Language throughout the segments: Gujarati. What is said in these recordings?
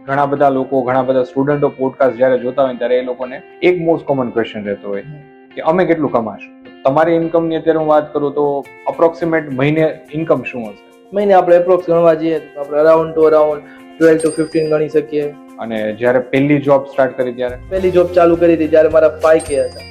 ઘણા બધા લોકો, ઘણા બધા સ્ટુડન્ટો પોડકાસ્ટ જ્યારે જોતા હોય ત્યારે એ લોકોને એક મોસ્ટ કોમન ક્વેશ્ચન રહેતો હોય કે અમે કેટલું કમાશું. તમારી ઇન્કમની અત્યારે હું વાત કરું તો અપ્રોક્સિમેટ મહિને ઇન્કમ શું હશે? મહિને આપણે એપ્રોક્સ ગણવા જઈએ તો આપણે અરાઉન્ડ 12 to 15 ગણી શકીએ. અને જ્યારે પહેલી જોબ સ્ટાર્ટ કરી ત્યારે? પહેલી જોબ ચાલુ કરી હતી જ્યારે મારા 5K હતા.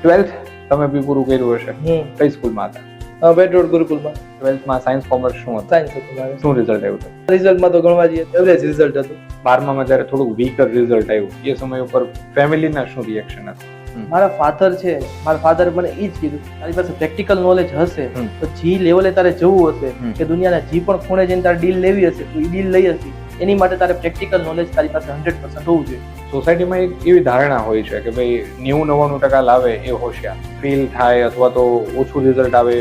12th તમે બી પૂરું કર્યું હશે. કઈ સ્કૂલમાં હતા? પેટ્રોલ ગુરુકુલમાં. 12th માં સાયન્સ કોમર્સ શું હતું? સાયન્સ હતું મારે. શું રિઝલ્ટ આવ્યું હતું? રિઝલ્ટમાં તો ગણવા જઈએ એવરેજ રિઝલ્ટ હતું. 12માં જ્યારે થોડુંક વીકર રિઝલ્ટ આવ્યું એ સમય ઉપર ફેમિલીના શું રિએક્શન હતા? મારા ફાધર છે, મારા ફાધર મને એ જ કીધું તારી પાસે પ્રેક્ટિકલ નોલેજ હશે તો જી લેવલે તારે જવું હશે કે દુનિયાના જી પણ ખૂણે જઈને તારે ડીલ લેવી હશે તો એ ડીલ લઈ હશે, એની માટે તારે પ્રેક્ટિકલ નોલેજ તારી પાસે 100% હોવું જોઈએ. સોસાયટીમાં એક એવી ધારણા હોય છે કે ભાઈ 90-99% લાવે એ હોશિયાર, ફેલ થાય અથવા તો ઓછું રિઝલ્ટ આવે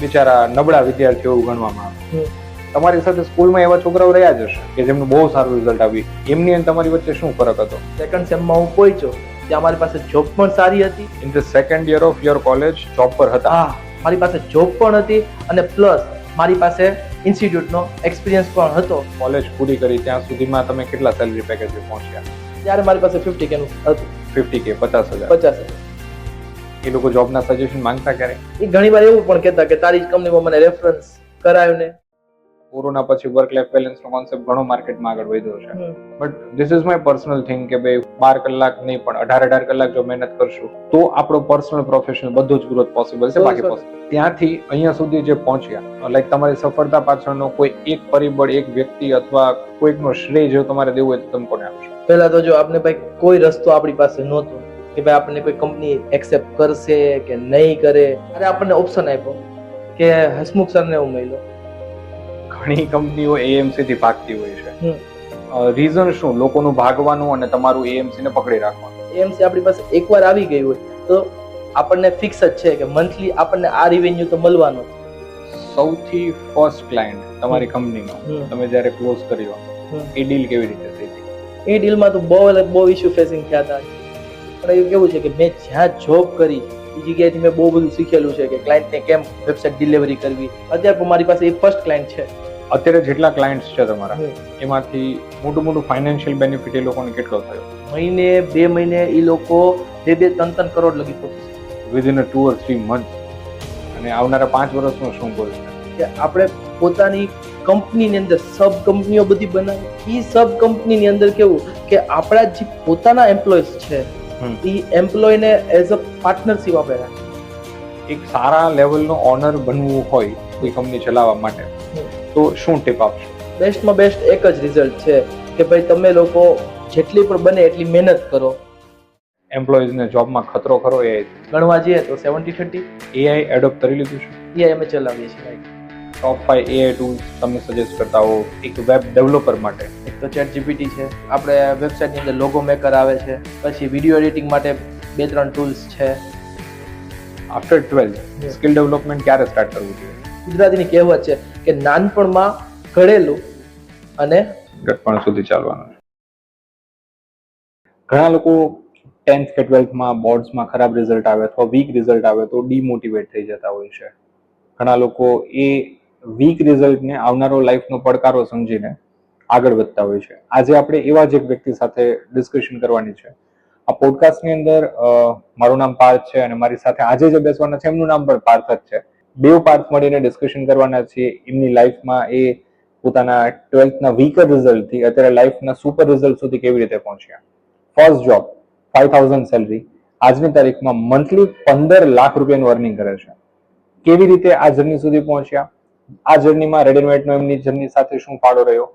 બિચારા નબળા વિદ્યાર્થીઓ ગણવામાં આવે. તમારી સાથે સ્કૂલમાં એવા છોકરાઓ રહ્યા જ હશે કે જેમનું બહુ સારું રિઝલ્ટ આવ્યું. એમની અને તમારી વચ્ચે શું ફરક હતો? સેકન્ડ સેમમાં હું પહોંચ્યો ત્યાં મારી પાસે જોબ પણ સારી હતી. In the second year of your college job પર હતા? હા, મારી પાસે જોબ પણ હતી અને પ્લસ મારી પાસે ઇન્સ્ટિટ્યૂટનો એક્સપિરિયન્સ પણ હતો. કોલેજ પૂરી કરી ત્યાં સુધીમાં તમે કેટલા સેલરી પેકેજ પહોંચ્યા? ત્યારે મારી પાસે 50K નું હતું. 50K, 50,000. 50,000. એ લોકો જોબના સજેશન માંગતા ક્યારે? એ ઘણી વાર એવું પણ કહેતા કે તારી જ કંપનીમાં મને રેફરન્સ કરાવ્યું ને. કોરોના પછી વર્ક લાઈફ બેલેન્સનો કોન્સેપ્ટ ઘણો માર્કેટમાં આગળ વધ્યો છે. But this is my personal thing કે ભાઈ 12 કલાક નહીં પણ 18 કલાક જો મહેનત કરશું તો આપણો પર્સનલ પ્રોફેશનલ બધું જ ગ્રોથ પોસિબલ છે. બાકી પોસિબલ ત્યાંથી અહીંયા સુધી જે પહોંચ્યા, લાઈક તમારી સફળતા પાછળનો કોઈ એક પરિબળ, એક વ્યક્તિ અથવા કોઈકનો શ્રેય જો તમારે દેવું હોય તો તમે કોને આપશો? પહેલા તો જો આપણે ભાઈ કોઈ રસ્તો આપણી પાસે નહોતો કે ભાઈ આપણને કોઈ કંપની એક્સેપ્ટ કરશે કે નહીં કરે. અરે આપણને ઓપ્શન આપ્યો કે હસમુખ સરને હું મળ્યો. ઘણી કંપનીઓ એએમસી થી ભાગતી હોય છે. રીઝન શું લોકોનું ભાગવાનું અને તમારું એએમસી ને પકડી રાખવાનું? એએમસી આપણી પાસે એકવાર આવી ગઈ હોય તો આપણને ફિક્સ જ છે કે મંથલી આપણને આ રેવન્યુ તો મળવાનો. સૌથી ફર્સ્ટ ક્લાયન્ટ તમારી કંપનીનો તમે જ્યારે ક્લોઝ કર્યો એ ડીલ કેવી રીતે થઈ હતી? એ ડીલમાં તો બહુ ઇશ્યુ ફેસિંગ થયા હતા. પણ એવું કેવું છે કે મેં જ્યાં જોબ કરી એ જગ્યાએથી મેં બહુ બધું શીખેલું છે કે ક્લાયન્ટને કેમ વેબસાઇટ ડિલિવરી કરવી. અત્યારે પણ મારી પાસે એ ફર્સ્ટ ક્લાયન્ટ છે. અત્યારે જેટલા ક્લાયન્ટ્સ છે તમારા એમાંથી મોટું ફાઇનાન્શિયલ બેનિફિટ એ લોકોને કેટલો થયો? મહિને 2 મહિને એ લોકો 2-3 કરોડ લગી પહોંચી છે વિધિન 2 or 3 months. અને આવનારા 5 વર્ષનો શું ગોલ છે? કે આપણે પોતાની કંપનીની અંદર સબ કંપનીઓ બધી બનાવી. એ સબ કંપનીની અંદર કેવું કે આપણા જે પોતાના એમ્પ્લોઈઝ છે એ એમ્પ્લોયને એઝ અ પાર્ટનરશિપ આપણે રાખીએ. એક સારા લેવલનો ઓનર બનવું હોય કોઈ કંપની ચલાવવા માટે તો શું ટિપ આપશો? બેસ્ટમાં બેસ્ટ એક જ રિઝલ્ટ છે કે ભાઈ તમે લોકો જેટલી પણ બને એટલી મહેનત કરો. એમ્પ્લોઈઝને જોબમાં ખતરો ખરો એ ગણવા જઈએ તો 70-30. એઆઈ એડોપ્ટ કરી લીધું છે? એઆઈ અમે ચલાવીએ છીએ. ટોપ 5 એઆઈ ટૂલ્સ તમે સજેસ્ટ કરતા હો એક વેબ ડેવલપર માટે? એક તો ChatGPT છે, આપણે વેબસાઇટની અંદર લોગો મેકર આવે છે, પછી વિડીયો એડિટિંગ માટે 2-3 ટૂલ્સ છે. આફ્ટર 12 સ્કિલ ડેવલપમેન્ટ ક્યારે સ્ટાર્ટ કરવું જોઈએ? ગુજરાતીની કહેવત છે કે નાનપણમાં ઘડેલું અને ઘટપણ સુધી ચાલવાનું. ઘણા લોકો 10th કે 12th માં બોર્ડ્સમાં ખરાબ રિઝલ્ટ આવે અથવા વીક રિઝલ્ટ આવે તો ડિમોટિવેટ થઈ જતા હોય છે. ઘણા લોકો એ વીક રિઝલ્ટને આવનારો લાઈફનો પડકારો સમજીને આગળ વધતા હોય છે. આજે આપણે એવા જ એક વ્યક્તિ સાથે ડિસ્કશન કરવાની છે. આ પોડકાસ્ટની અંદર મારું નામ પાર્થ છે અને મારી સાથે આજે જે બેસવાના છે એમનું નામ પણ પાર્થ જ છે. બેવ પાર્થ મળીને ડિસ્કશન કરવાના છીએ એમની લાઈફમાં એ પોતાના 12th ના વીકર રિઝલ્ટથી અત્યારે લાઈફના સુપર રિઝલ્ટ સુધી કેવી રીતે પહોંચ્યા. ફર્સ્ટ જોબ 5,000 સેલરી, આજની તારીખમાં મંથલી 15 લાખ રૂપિયાનું અર્નિંગ કરે છે. કેવી રીતે આ જર્ની સુધી પહોંચ્યા, આ જર્નીમાં રેડિમેડનો એમની જર્ની સાથે શું ફાળો રહ્યો,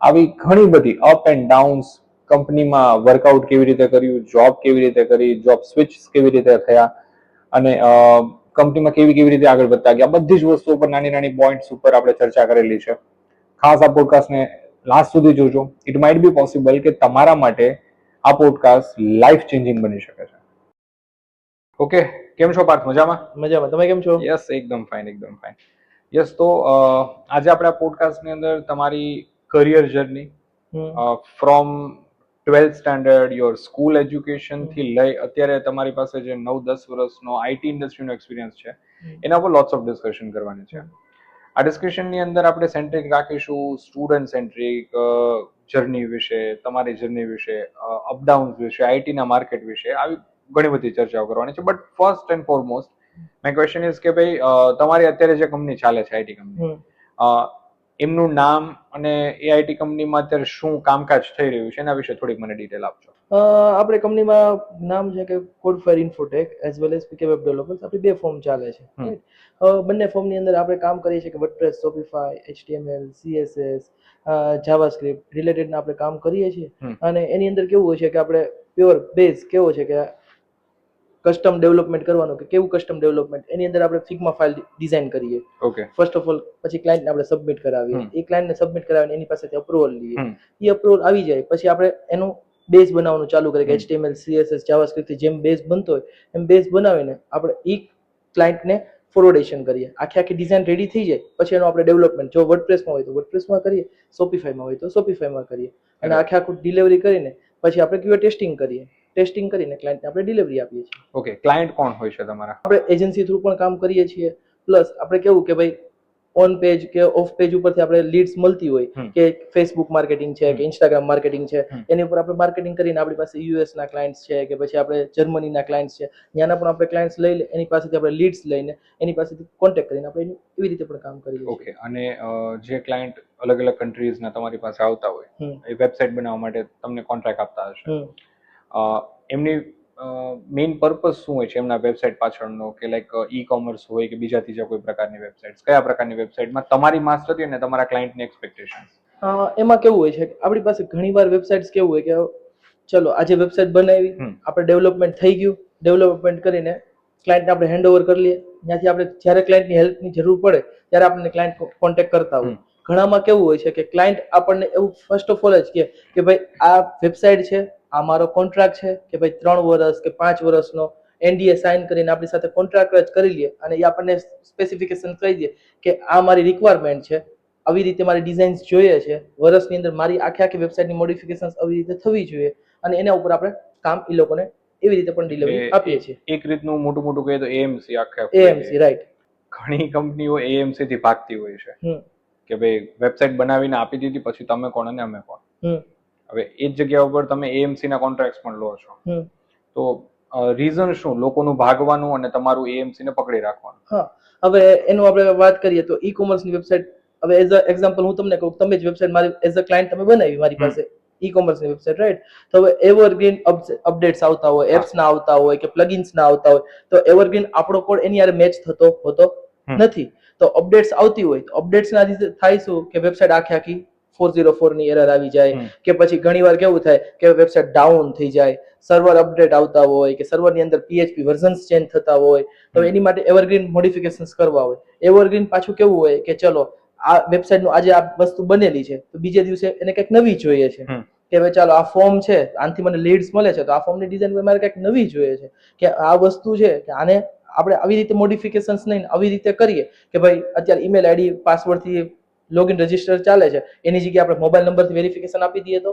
આવી ઘણી બધી અપ એન્ડ ડાઉન્સ, કંપનીમાં વર્કઆઉટ કેવી રીતે કર્યું, જોબ કેવી રીતે કરી, જોબ સ્વિચ કેવી રીતે થયા અને કંપનીમાં કેવી રીતે આગળ વધતા ગયા, બધી જ વસ્તુઓ પર નાની પોઈન્ટ્સ ઉપર આપણે ચર્ચા કરેલી છે. ખાસ આ પોડકાસ્ટને લાસ્ટ સુધી જોજો. ઇટ માઇટ બી પોસિબલ કે તમારા માટે આ પોડકાસ્ટ લાઈફ ચેન્જિંગ બની શકે છે. ઓકે, કેમ છો પાર્થ? મજામાં? મજામાં. તમે કેમ છો? યસ, એકદમ ફાઇન. યસ, તો આજે આપણે આ પોડકાસ્ટની અંદર તમારી career journey from 12th standard, your school education થી લઈ અત્યારે તમારી પાસે જે 9-10 વર્ષનો આઈટી ઇન્ડસ્ટ્રીનો એક્સપિરિયન્સ છે એના પર લોટ્સ ઓફ ડિસ્કશન કરવાની છે. આ ડિસ્કશનની અંદર આપણે સેન્ટ્રિક રાખીશું સ્ટુડન્ટ સેન્ટ્રિક, જર્ની વિશે, તમારી જર્ની વિશે, અપડાઉન્સ વિશે, આઈટી ના માર્કેટ વિશે આવી ઘણી બધી ચર્ચાઓ કરવાની છે. But first and foremost my question is કે ભાઈ તમારી અત્યારે જે કંપની ચાલે છે આઈટી કંપની, એમનું નામ અને એ આઈટી કંપનીમાં અત્યારે શું કામકાજ થઈ રહ્યું છે એના વિશે થોડીક મને ડિટેલ આપજો. આપણે કંપનીમાં નામ છે કે Codefire Infotech as well as PK web developers, આપણી બે ફોર્મ ચાલે છે. બંને ફોર્મની અંદર આપણે કામ કરીએ છીએ કે વર્ડપ્રેસ, શોપિફાય, HTML, CSS, જાવાસ્ક્રિપ્ટ રિલેટેડના આપણે કામ કરીએ છીએ. અને એની અંદર કેવું હોય છે કે આપણે પ્યોર બેઝ કેવો છે કે કસ્ટમ ડેવલપમેન્ટ કરવાનું, કે કેવું કસ્ટમ ડેવલપમેન્ટ, એની અંદર આપણે ફિગ્મા ફાઇલ ડિઝાઇન કરીએ. ઓકે. ફર્સ્ટ ઓફ ઓલ પછી ક્લાયન્ટને આપણે સબમિટ કરાવીએ. એ ક્લાયન્ટને સબમિટ કરાવીને એની પાસેથી અપ્રુવલ લઈએ. એ અપ્રુવલ આવી જાય પછી આપણે એનું બેઝ બનાવવાનું ચાલુ કરીએ કે HTML, CSS, JavaScript થી જેમ બેઝ બનતો હોય એમ બેઝ બનાવીને આપણે એ ક્લાયન્ટને ફોરવર્ડેશન કરીએ. આખી ડિઝાઇન રેડી થઈ જાય પછી એનું આપણે ડેવલપમેન્ટ, જો વર્ડપ્રેસમાં હોય તો વર્ડપ્રેસમાં કરીએ, શોપિફાઈમાં હોય તો શોપિફાઈમાં કરીએ, અને આખું ડિલિવરી કરીને પછી આપણે QA ટેસ્ટિંગ કરીએ. ટેસ્ટિંગ કરીને ક્લાયન્ટને આપણે ડિલિવરી આપીએ છીએ. ઓકે. ક્લાયન્ટ કોણ હોય છે તમારા? આપણે એજન્સી થ્રુ પણ કામ કરીએ છીએ. પ્લસ આપણે કેવું કે ભાઈ ઓન પેજ કે ઓફ પેજ ઉપરથી આપણે લીડ્સ મળતી હોય કે ફેસબુક માર્કેટિંગ છે કે ઇન્સ્ટાગ્રામ માર્કેટિંગ છે, એની ઉપર આપણે માર્કેટિંગ કરીને આપણી પાસે US ના ક્લાયન્ટ્સ છે કે પછી આપણે જર્મનીના ક્લાયન્ટ્સ છે, ત્યાંના પણ આપણે ક્લાયન્ટ્સ લઈ લે, એની પાસેથી આપણે લીડ્સ લઈને એની પાસેથી કોન્ટેક્ટ કરીને આપણે એવી રીતે પણ કામ કરીએ છીએ. ઓકે. અને જે ક્લાયન્ટ અલગ અલગ કન્ટ્રીઝના તમારી પાસે આવતા હોય એ વેબસાઇટ બનાવવા માટે તમને કોન્ટ્રાક્ટ આપતા હશે, એમની મેઇન પર્પસ શું હોય છે એમના વેબસાઇટ પાછળનો? કે લાઈક ઈ કોમર્સ હોય કે બીજા ત્રીજા કોઈ પ્રકારની વેબસાઇટ્સ, કયા પ્રકારની વેબસાઇટમાં તમારી માસ્ટરી અને તમારા ક્લાયન્ટની એક્સપેક્ટેશન્સ? એમાં કેવું હોય છે કે આપણી પાસે ઘણીવાર વેબસાઇટ્સ કેવું હોય કે ચલો આજે વેબસાઇટ બનાવી, આપણે ડેવલપમેન્ટ થઈ ગયું, ડેવલપમેન્ટ કરીને ક્લાયન્ટને આપણે હેન્ડ ઓવર કરી લઈએ. ત્યાંથી આપણે જ્યારે ક્લાયન્ટની હેલ્પની જરૂર પડે ત્યારે આપણને ક્લાયન્ટ કોન્ટેક્ટ કરતા હોય. ઘણામાં કેવું હોય છે કે ક્લાયન્ટ આપણને એવું ફર્સ્ટ ઓફ ઓલ જ કે ભાઈ આ વેબસાઇટ છે, આ મારો કોન્ટ્રાક્ટ છે કે ભાઈ 3 વર્ષ કે 5 વર્ષનો NDA સાઇન કરીને આપણી સાથે કોન્ટ્રાક્ટ જ કરી લે, અને એ આપણને સ્પેસિફિકેશન કહી દે કે આ મારી રિક્વાયરમેન્ટ છે, આવી રીતે મારી ડિઝાઇન્સ જોઈએ છે, વર્ષની અંદર મારી આખી વેબસાઇટની મોડિફિકેશન્સ આવી રીતે થવી જોઈએ, અને એના ઉપર આપણે કામ એ લોકોને એવી રીતે પણ ડિલિવરી આપીએ છીએ. એક રીતનું મોટું કહીએ તો AMC, AMC રાઈટ. ઘણી કંપનીઓ AMC થી ભાગતી હોય છે કે ભાઈ વેબસાઇટ બનાવીને આપી દીધી પછી તમે કોણ અને અમે કોણ. હવે એ જ જગ્યા ઉપર તમે AMC ના કોન્ટ્રાક્ટ્સ પણ લો છો, તો રીઝન શું લોકોનું ભાગવાનું અને તમારું AMC ને પકડી રાખવાનું? હવે એનું આપણે વાત કરીએ તો ઈ કોમર્સની વેબસાઇટ, હવે એઝ અ એક્ઝામ્પલ હું તમને કહું, તમે જ વેબસાઇટ મારી એઝ અ ક્લાયન્ટ તમે બનાવી મારી પાસે ઈ કોમર્સની વેબસાઇટ, રાઈટ? તો હવે એવરગ્રીન અપડેટ્સ આવતા હોય, એપ્સ ના આવતા હોય કે પ્લગઇન્સ ના આવતા હોય, તો એવરગ્રીન આપણો કોડ એની યારે મેચ થતો હોતો નથી. તો અપડેટ્સ આવતી હોય તો અપડેટ્સ ના લીધે થાય શું કે વેબસાઇટ આખી 404 ની એરર આવી જાય, કે પછી ઘણીવાર કેવું થાય કે વેબસાઇટ ડાઉન થઈ જાય, સર્વર અપડેટ આવતા હોય કે સર્વરની અંદર PHP વર્ઝન્સ ચેન્જ થતા હોય, તો એની માટે એવરગ્રીન મોડિફિકેશન્સ કરવા હોય. એવરગ્રીન પાછું કેવું હોય કે ચલો આ વેબસાઇટનું આજે આ વસ્તુ બનેલી છે તો બીજે દિવસે એને કંઈક નવી જોઈએ છે, કે ભાઈ ચાલો આ ફોર્મ છે, આનાથી મને લીડ્સ મળે છે તો આ ફોર્મની ડિઝાઇન મારે કંઈક નવી જોઈએ છે, કે આ વસ્તુ છે કે આને આપણે આવી રીતે મોડિફિકેશન્સ નહીં આવી રીતે કરીએ કે ભાઈ અત્યારે ઈમેલ આઈડી પાસવર્ડથી લોગિન રજિસ્ટર ચાલે છે, એની જગ્યાએ આપણે મોબાઈલ નંબરથી વેરિફિકેશન આપી દઈએ તો.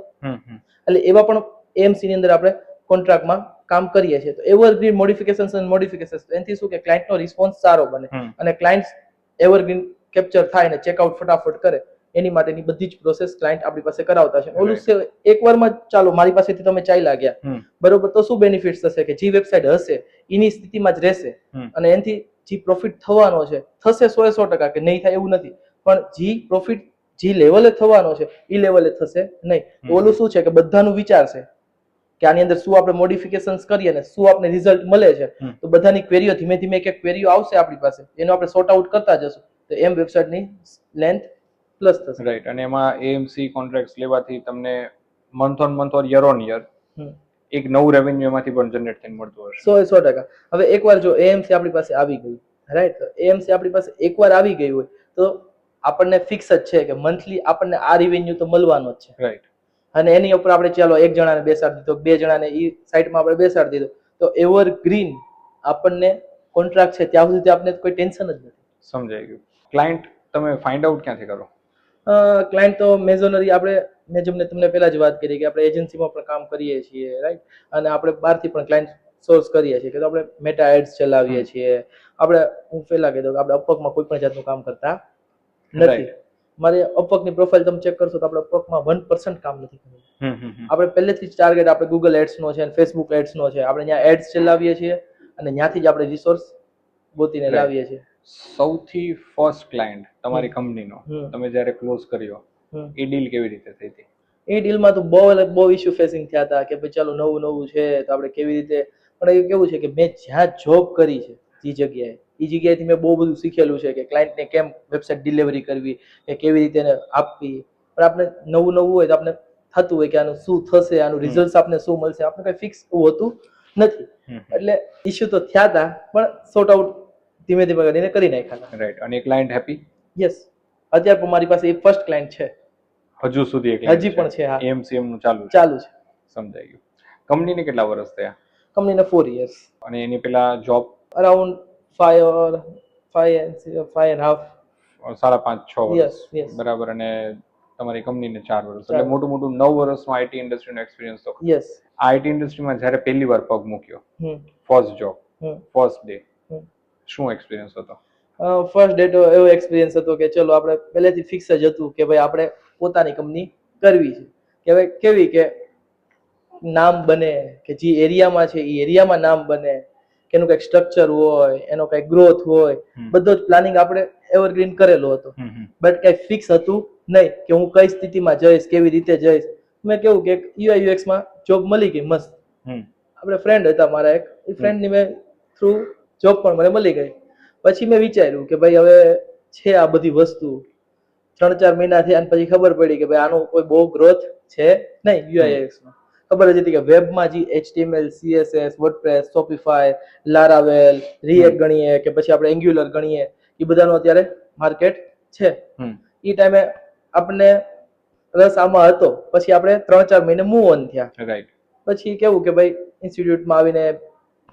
એટલે એવા પણ AMC ની અંદર આપણે કોન્ટ્રાક્ટમાં કામ કરીએ છીએ. તો એવરગ્રીન મોડિફિકેશન્સ અને મોડિફિકેશન્સ, એનાથી શું કે ક્લાયન્ટનો રિસ્પોન્સ સારો બને અને ક્લાયન્ટ એવરગ્રીન કેપ્ચર થાય ને ચેકઆઉટ ફટાફટ કરે, એની માટેની બધી જ પ્રોસેસ ક્લાયન્ટ આપણી પાસે કરાવતા છે. ઓલું એકવારમાં ચાલો મારી પાસેથી તમે ચાલ્યા ગયા બરોબર, તો શું બેનિફિટ્સ થશે કે જે વેબસાઇટ હશે એની સ્થિતિમાં જ રહેશે, અને એનાથી જે પ્રોફિટ થવાનો છે થશે 100% કે નહીં થાય એવું નથી, પણ જે પ્રોફિટ જે લેવલે થવાનો છે એ લેવલે થશે નહીં. ઓલું શું છે કે બધાનું વિચાર છે કે આની અંદર શું આપણે મોડિફિકેશન્સ કરીએ ને શું આપણે રિઝલ્ટ મળે છે, તો બધાની ક્વેરીઓ ધીમે ધીમે એક ક્વેરીઓ આવશે આપણી પાસે, એનો આપણે સોર્ટ આઉટ કરતા જશું તો એમ વેબસાઇટની લેન્થ પ્લસ થશે. રાઈટ. અને એમાં AMC કોન્ટ્રાક્ટ્સ લેવાથી તમને month on month or year on year એક નવું રેવન્યુ એમાંથી પણ જનરેટ થઈને મળતું હશે. 100%. હવે એકવાર જો AMC આપણી પાસે આવી ગઈ, રાઈટ, તો AMC આપણી પાસે એકવાર આવી ગઈ હોય તો આપણને ફિક્સ જ છે કે મંથલી આપણને આ રેવન્યુ તો મળવાનો જ છે, રાઈટ. અને એની ઉપર આપણે ચાલો એક જણાને બેસાડી દીધો, બે જણાને ઈ સાઇટમાં આપણે બેસાડી દીધો, તો એવરગ્રીન આપણને કોન્ટ્રાક્ટ છે ત્યાં સુધી આપણે કોઈ ટેન્શન જ નથી. સમજાઈ ગયું. ક્લાયન્ટ તમે ફાઇન્ડ આઉટ ક્યાંથી કરો? ક્લાયન્ટ તો મેજોનરી આપણે મેં તમને પહેલા જ વાત કરી કે આપણે એજન્સીમાં પણ કામ કરીએ છીએ, રાઈટ, અને આપણે બહારથી પણ ક્લાયન્ટ સોર્સ કરીએ છીએ, કે તો આપણે મેટા એડ્સ ચલાવીએ છીએ. આપણે હું પહેલા કીધું કે આપણે અપવર્કમાં કોઈ પણ જાતનું કામ કરતા નથી. મારે અપવર્કની પ્રોફાઇલ તમે ચેક કરશો તો આપણે અપવર્કમાં 1% કામ નથી કર્યું. આપણે પહેલેથી જ ટાર્ગેટ આપણે ગૂગલ એડ્સનો છે અને ફેસબુક એડ્સનો છે, આપણે ત્યાં એડ્સ ચલાવીએ છીએ અને ત્યાંથી જ આપણે રિસોર્સ ગોતીને Right. લાવીએ છીએ. સૌથી ફર્સ્ટ ક્લાયન્ટ તમારી કંપનીનો હમ. તમે જ્યારે ક્લોઝ કર્યો હમ. એ ડીલ કેવી રીતે થઈ હતી? એ ડીલમાં તો બહુ ઇશ્યુ ફેસિંગ થયા હતા કે ભાઈ ચાલો નવું છે તો આપણે કેવી રીતે, પણ એ કેવું છે કે મેં જ્યાં જોબ કરી છે એ જગ્યાએથી મેં બહુ બધું શીખેલું છે કે ક્લાયન્ટને કેમ વેબસાઇટ ડિલિવરી કરવી, કે કેવી રીતે એને આપવી. પણ આપણે નવું હોય તો આપણે થતું હોય કે આનું શું થશે, આનું રિઝલ્ટ આપને શું મળશે, આપણે કઈ ફિક્સ હોતું નથી. એટલે ઇશ્યુ તો થયા હતા પણ સોર્ટ આઉટ ધીમે કરીને કરી નાખ્યા. રાઈટ. અને એ ક્લાયન્ટ હેપી? યસ, અત્યારે પણ મારી પાસે એ ફર્સ્ટ ક્લાયન્ટ છે. હજુ સુધી હજી પણ છે. હા, એમસીએમ નું ચાલુ છે. સમજાઈ ગયું. કંપનીને કેટલા વર્ષ થયા? કંપનીને 4 years. અને એની પેલા જોબ? અરાઉન્ડ 5.5 5.5-6 વર્ષ. Yes. બરાબર. અને તમારી કંપનીને 4 વર્ષ, એટલે મોટું 9 વર્ષનો આઈટી ઇન્ડસ્ટ્રીનો એક્સપિરિયન્સ તો. યસ. આઈટી ઇન્ડસ્ટ્રીમાં જ્યારે પહેલી વાર પગ મૂક્યો, ફર્સ્ટ જોબ, ફર્સ્ટ ડે, શું એક્સપિરિયન્સ હતો? ફર્સ્ટ ડે તો એવો એક્સપિરિયન્સ હતો કે ચલો આપણે પહેલેથી ફિક્સ જ હતું કે ભાઈ આપણે પોતાની કંપની કરવી છે, કે ભાઈ કેવી કે નામ બને, કે જે એરિયામાં છે એ એરિયામાં નામ બને, કે એનું કંઈક સ્ટ્રક્ચર હોય, એનો કંઈક ગ્રોથ હોય, બધો જ પ્લાનિંગ આપણે એવરગ્રીન કરેલો હતો. બટ કંઈ ફિક્સ હતું નહીં કે હું કઈ સ્થિતિમાં જઈશ, કેવી રીતે જઈશ. મેં કેવું કે યુઆઈ યુએક્સ માં જોબ મળી ગઈ મસ્ત. આપણે ફ્રેન્ડ હતા મારા એક, એ ફ્રેન્ડની મેં થ્રુ જોબ પણ મને મળી ગઈ. પછી મેં વિચાર્યું કે ભાઈ હવે છે આ બધી વસ્તુ, 3-4 મહિના થયા અને પછી ખબર પડી કે ભાઈ આનો કોઈ બહુ ગ્રોથ છે નહીં. યુઆઈએક્સ માં ખબર જ હતી કે વેબમાં જે HTML, CSS, WordPress, Shopify, Laravel, React ગણીએ કે પછી આપણે Angular ગણીએ, એ બધાનો અત્યારે માર્કેટ છે. એ ટાઈમે આપણને રસ આમાં હતો. પછી આપણે 3-4 મહિને મૂવ ઓન થયા. રાઈટ. પછી કેવું કે ભાઈ ઇન્સ્ટિટ્યૂટમાં આવીને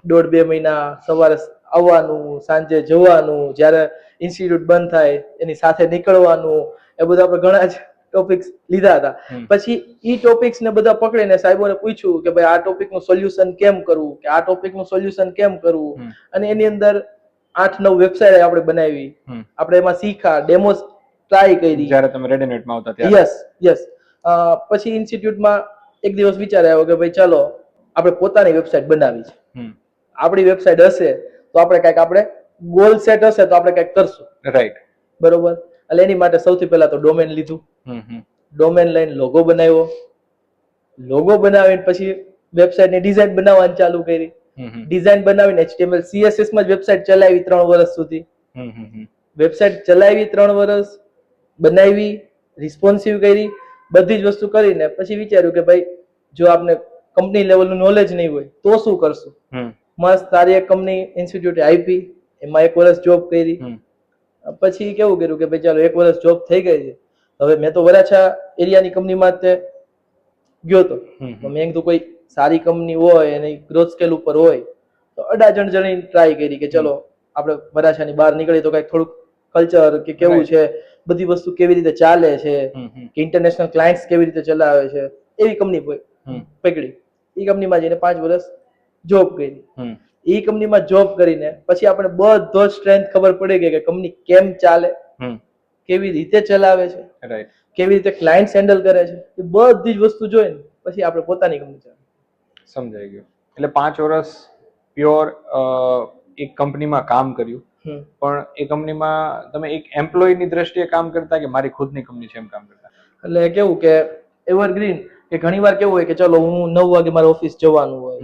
1.5-2 મહિના સવારે આવવાનું, સાંજે જવાનું, જ્યારે ઇન્સ્ટિટ્યૂટ બંધ થાય એની સાથે નીકળવાનું, એ બધા આપણે ઘણા જ ટોપિક્સ લીધા હતા. પછી ઈ ટોપિક્સ ને બધા પકડીને સાહેબોને પૂછ્યું કે ભાઈ આ ટોપિકનું સોલ્યુશન કેમ કરવું, કે આ ટોપિકનું સોલ્યુશન કેમ કરવું. અને એની અંદર 8-9 વેબસાઇટ આપણે બનાવી, આપણે એમાં શીખા, ડેમોસ ટ્રાય કરી. જ્યારે તમે રેડિનેટમાં આવતા ત્યારે? યસ. પછી ઇન્સ્ટિટ્યૂટમાં એક દિવસ વિચાર આવ્યો કે ભાઈ ચાલો આપણે પોતાની વેબસાઇટ બનાવી છે. આપણી વેબસાઇટ હશે તો આપણે કંઈક, આપણે ગોલ સેટ હશે તો આપણે કંઈક કરશું. રાઈટ. બરોબર. એટલે એની માટે સૌથી પહેલા તો ડોમેન લીધું. ડોમેન લઈને લોગો બનાવ્યો. લોગો બનાવીને પછી વેબસાઇટની ડિઝાઇન બનાવવાની ચાલુ કરી. ડિઝાઇન બનાવીને HTML, CSS માં જ વેબસાઇટ ચલાવી 3 વર્ષ સુધી. વેબસાઇટ ચલાવી 3 વર્ષ, બનાવી, રિસ્પોન્સિવ કરી, બધી જ વસ્તુ કરીને પછી વિચાર્યું કે ભાઈ જો આપને કંપની લેવલનું નોલેજ નહીં હોય તો શું કરશું. મસ્ત સારી એક કંપની ઇન્સ્ટિટ્યૂટે આપી, એમાં 1 વર્ષ જોબ કરી. પછી કેવું કર્યું કે ભાઈ ચાલો 1 વર્ષ જોબ થઈ ગઈ છે, હવે મેં તો વરાછા એરિયાની કંપનીમાં જ ગયો તો. મેં કીધું કોઈ સારી કંપની હોય અને ગ્રોથ સ્કેલ ઉપર હોય તો અડાજણ જણી ટ્રાય કરી કે ચલો આપણે વરાછાની બહાર નીકળી તો કંઈક થોડુંક કલ્ચર કે કેવું છે, બધી વસ્તુ કેવી રીતે ચાલે છે, કે ઇન્ટરનેશનલ ક્લાયન્ટ્સ કેવી રીતે ચલાવે છે, એવી કંપની પકડી. એ કંપનીમાં જઈને 5 વર્ષ જોબ કરી. એ કંપનીમાં જોબ કરીને પછી આપણે બધો સ્ટ્રેન્થ ખબર પડી ગઈ કે કંપની કેમ ચાલે, કેવી રીતે ચલાવે છે, કેવી રીતે ક્લાયન્ટ્સ હેન્ડલ કરે છે, એ બધી જ વસ્તુ જોઈને પછી આપણે પોતાની કંપની ચાલે. સમજાઈ ગયું. એટલે 5 વર્ષ પ્યોર એક કંપનીમાં કામ કર્યું, પણ એ કંપનીમાં તમે એક એમ્પ્લોયની દ્રષ્ટિએ કામ કરતા કે મારી ખુદની કંપની છે એમ કામ કરતા? એટલે કેવું કે એવરગ્રીન, કે ઘણીવાર કેવું હોય કે ચલો હું 9 વાગે મારે ઓફિસ જવાનું હોય,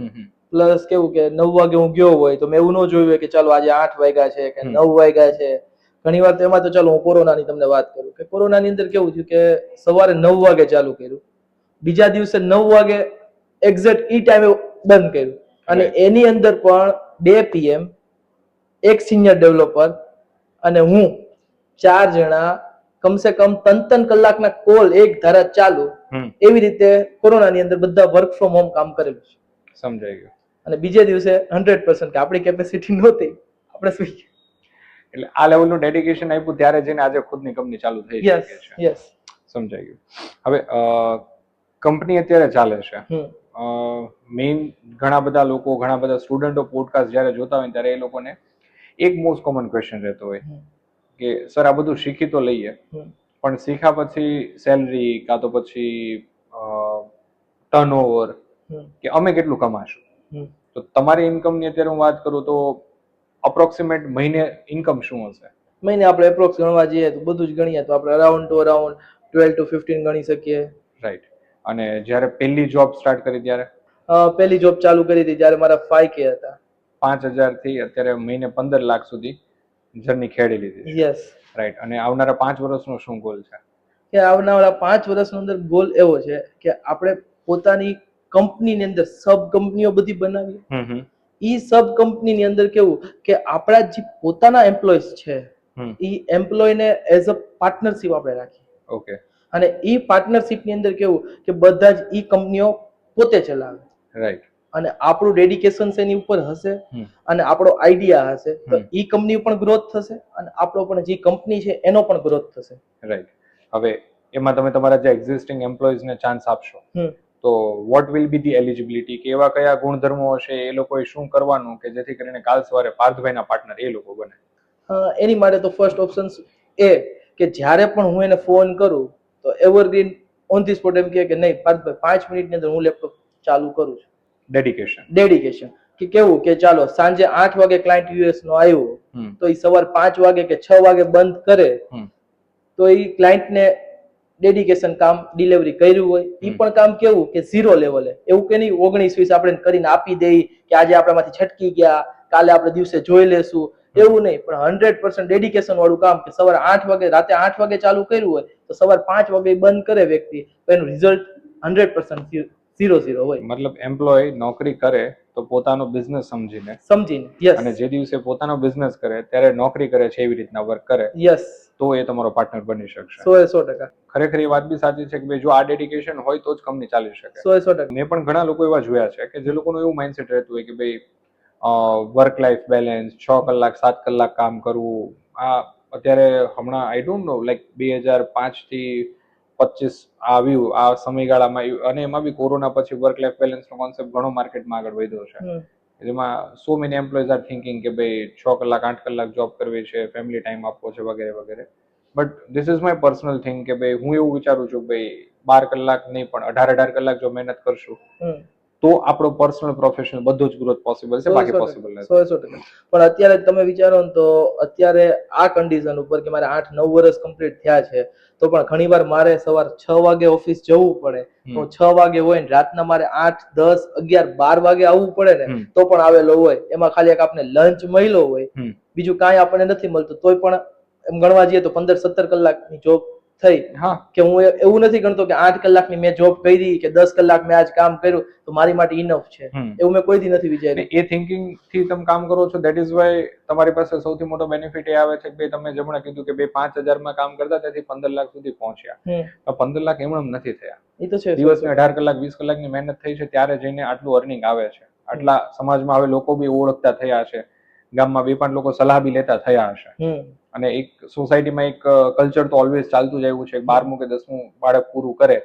પ્લસ કેવું કે 9 વાગે હું ગયો હોય તો મેં એવું ન જોયું હોય કે ચાલો આજે 8 વાગ્યા છે કે 9 વાગ્યા છે. ઘણીવાર તો એમાં તો ચાલો હું કોરોનાની તમને વાત કરું કે કોરોનાની અંદર કેવું થયું કે સવારે 9 વાગે ચાલુ કર્યું, બીજા દિવસે 9 વાગે એક્ઝેક્ટ ઈ ટાઈમે બંધ કર્યું. અને એની અંદર પણ 2 PM, એક સિનિયર ડેવલપર અને હું 4 જણા કમસે કમ 3 કલાકના કોલ એક ધારા ચાલુ, એવી રીતે કોરોનાની અંદર બધા વર્ક ફ્રોમ હોમ કામ કરેલું છે. સમજાઈ ગયું. અને બીજે દિવસે 100% કે આપણી કેપેસિટી નહોતી, આપણે શું. એટલે આ લેવલનું ડેડિકેશન આપ્યું ત્યારે જઈને આજે ખુદની કંપની ચાલુ થઈ શકે છે. યસ. સમજાઈ ગયું. હવે કંપની અત્યારે ચાલે છે, મેઇન ઘણા બધા લોકો, ઘણા બધા સ્ટુડન્ટો પોડકાસ્ટ જ્યારે જોતા હોય ત્યારે એ લોકોને એક મોસ્ટ કોમન ક્વેશ્ચન રહેતો હોય કે સર આ બધું શીખી તો લઈએ પણ શીખ્યા પછી સેલરી કાં તો પછી ટર્નઓવર કે અમે કેટલું કમાશું, તો તમારી ઇન્કમની અત્યારે હું વાત કરું તો અપ્રોક્સિમેટ મહિને ઇન્કમ શું હશે? મહિને આપણે એપ્રોક્સ ગણવા જઈએ તો બધું જ ગણીએ તો આપણે અરાઉન્ડ ટુ અરાઉન્ડ 12 to 15 ગણી શકીએ. રાઈટ. અને જ્યારે પહેલી જોબ સ્ટાર્ટ કરી ત્યારે? પહેલી જોબ ચાલુ કરી હતી જ્યારે મારા 5K હતા. 5,000 થી અત્યારે મહિને 15 લાખ સુધી જર્ની ખેડી લીધી. યસ. રાઈટ. અને આવનારા 5 વર્ષનો શું ગોલ છે? કે આવનારા 5 વર્ષની અંદર ગોલ એવો છે કે આપણે પોતાની કંપનીની અંદર સબ કંપનીઓ બધી બનાવીએ. ઈ સબ કંપનીની અંદર કેવું કે આપણા જે પોતાના એમ્પ્લોયઝ છે ઈ એમ્પ્લોયને એઝ અ પાર્ટનરશિપ આપણે રાખીએ. ઓકે. અને ઈ પાર્ટનરશિપની અંદર કેવું કે બધા જ ઈ કંપનીઓ પોતે ચલાવે. રાઈટ. અને આપણું ડેડિકેશન એની ઉપર હશે અને આપણો આઈડિયા હશે તો ઈ કંપની પણ ગ્રોથ થશે અને આપણો પણ જે કંપની છે એનો પણ ગ્રોથ થશે. રાઈટ. હવે એમાં તમે તમારા જે એક્ઝિસ્ટિંગ એમ્પ્લોઈઝને ચાન્સ આપશો તો what will be the eligibility, કે એવા કયા ગુણધર્મો હશે, એ લોકોએ શું કરવાનું કે જેથી કરીને કાલ સવારે પાર્થભાઈના પાર્ટનર એ લોકો બને? એની માટે તો ફર્સ્ટ ઓપ્શન એ કે જ્યારે પણ હું એને ફોન કરું તો એવરગ્રીન ઓન ધી સ્પોટ એમ કહે કે નહીં પાર્થભાઈ 5 મિનિટની અંદર હું લેપટોપ ચાલુ કરું છું. ડેડિકેશન કે કેવું કે ચાલો સાંજે 8 વાગે ક્લાયન્ટ યુએસ નો આવ્યો તો એ સવાર 5 વાગે કે 6 વાગે બંધ કરે તો એ ક્લાયન્ટને ડેડિકેશન કામ ડિલિવરી કર્યું હોય એ પણ કામ કેવું કે 0 લેવલે, એવું કે નહીં 19-20 આપણે કરીને આપી દઈ કે આજે આપણામાંથી છટકી ગયા કાલે આપણે દિવસે જોઈ લેશું, એવું નહીં, પણ 100% ડેડિકેશન વાળું કામ કે સવારે 8 વાગે રાતે 8 વાગે ચાલુ કર્યું હોય તો સવાર 5 વાગે બંધ કરે વ્યક્તિ તો એનું રિઝલ્ટ 100% 0 હોય. મતલબ એમ્પ્લોય નોકરી કરે તો પોતાનો બિઝનેસ સમજીને યસ, અને જે દિવસે પોતાનો બિઝનેસ કરે ત્યારે નોકરી કરે છે એવી રીતના વર્ક કરે યસ, તો એ તમારો પાર્ટનર બની શકશે. 100%. ખરેખર એ વાત બી સાચી છે કે ભાઈ જો આ ડેડિકેશન હોય તો જ કંપની ચાલી શકે. 100%. મેં પણ ઘણા લોકો એવા જોયા છે કે જે લોકોનું એવું માઇન્ડસેટ રહેતું હોય કે ભાઈ વર્ક લાઈફ બેલેન્સ, 6 કલાક 7 કલાક કામ કરવું, આ અત્યારે હમણાં આઈ ડોન્ટ નો લાઈક 2005 થી 25 આવ્યું આ સમયગાળામાં, અને એમાં બી કોરોના પછી વર્ક લાઈફ બેલેન્સનો કોન્સેપ્ટ ઘણો માર્કેટમાં આગળ વધ્યો છે. જેમાં so many employees R thinking કે ભાઈ 6 કલાક 8 કલાક જોબ કરવી છે, ફેમિલી ટાઈમ આપવો છે વગેરે વગેરે. But this is my personal thing કે ભાઈ હું એવું વિચારું છું કે ભાઈ 12 કલાક નહીં પણ 18 કલાક જો મહેનત કરશું તો આપણો પર્સનલ પ્રોફેશનલ બધું જ ગ્રોથ પોસિબલ છે, બાકી પોસિબલ નથી. 100%. પણ અત્યારે તમે વિચારો ને તો અત્યારે આ કન્ડિશન ઉપર કે મારે 8-9 વર્ષ કમ્પ્લીટ થયા છે તો પણ ઘણીવાર મારે સવાર 6 વાગે ઓફિસ જવું પડે તો 6 વાગે હોય ને રાતના મારે 8, 10, 11, 12 વાગે આવવું પડે ને તો પણ આવેલો હોય. એમાં ખાલી એક આપણે લંચ મળ્યો હોય, બીજું કાંઈ આપણને નથી મળતું તોય પણ એમ ગણવા જઈએ તો 15-17 કલાકની જોબ થઈ. કે હું એવું નથી ગણતો કે 8 કલાકની મેં જોબ કરી કે 10 કલાક મેં આજ કામ કર્યું તો મારી માટે ઇનફ છે, એવું મેં કોઈ દી નથી વિચાર્યું. એ થિંકિંગ થી તમે કામ કરો છો, ધેટ ઇઝ વાય તમારી પાસે સૌથી મોટો બેનિફિટ એ આવે છે કે તમે જમણે કીધું કે 5,000 માં કામ કરતા તેથી 15 લાખ સુધી પહોંચ્યા. 15 લાખ એમણે નથી થયા, એ તો છે. દિવસને 18 કલાક 20 કલાકની મહેનત થઈ છે ત્યારે જઈને આટલું અર્નિંગ આવે છે. આટલા સમાજમાં હવે લોકો બી ઓળખતા થયા છે, ગામમાં 2-5 લોકો સલાહ બી લેતા થયા હશે, અને એક સોસાયટીમાં એક કલ્ચર તો ઓલવેઝ ચાલતું જ આવ્યું છે. 12મું કે 10મું બાળક પૂરું કરે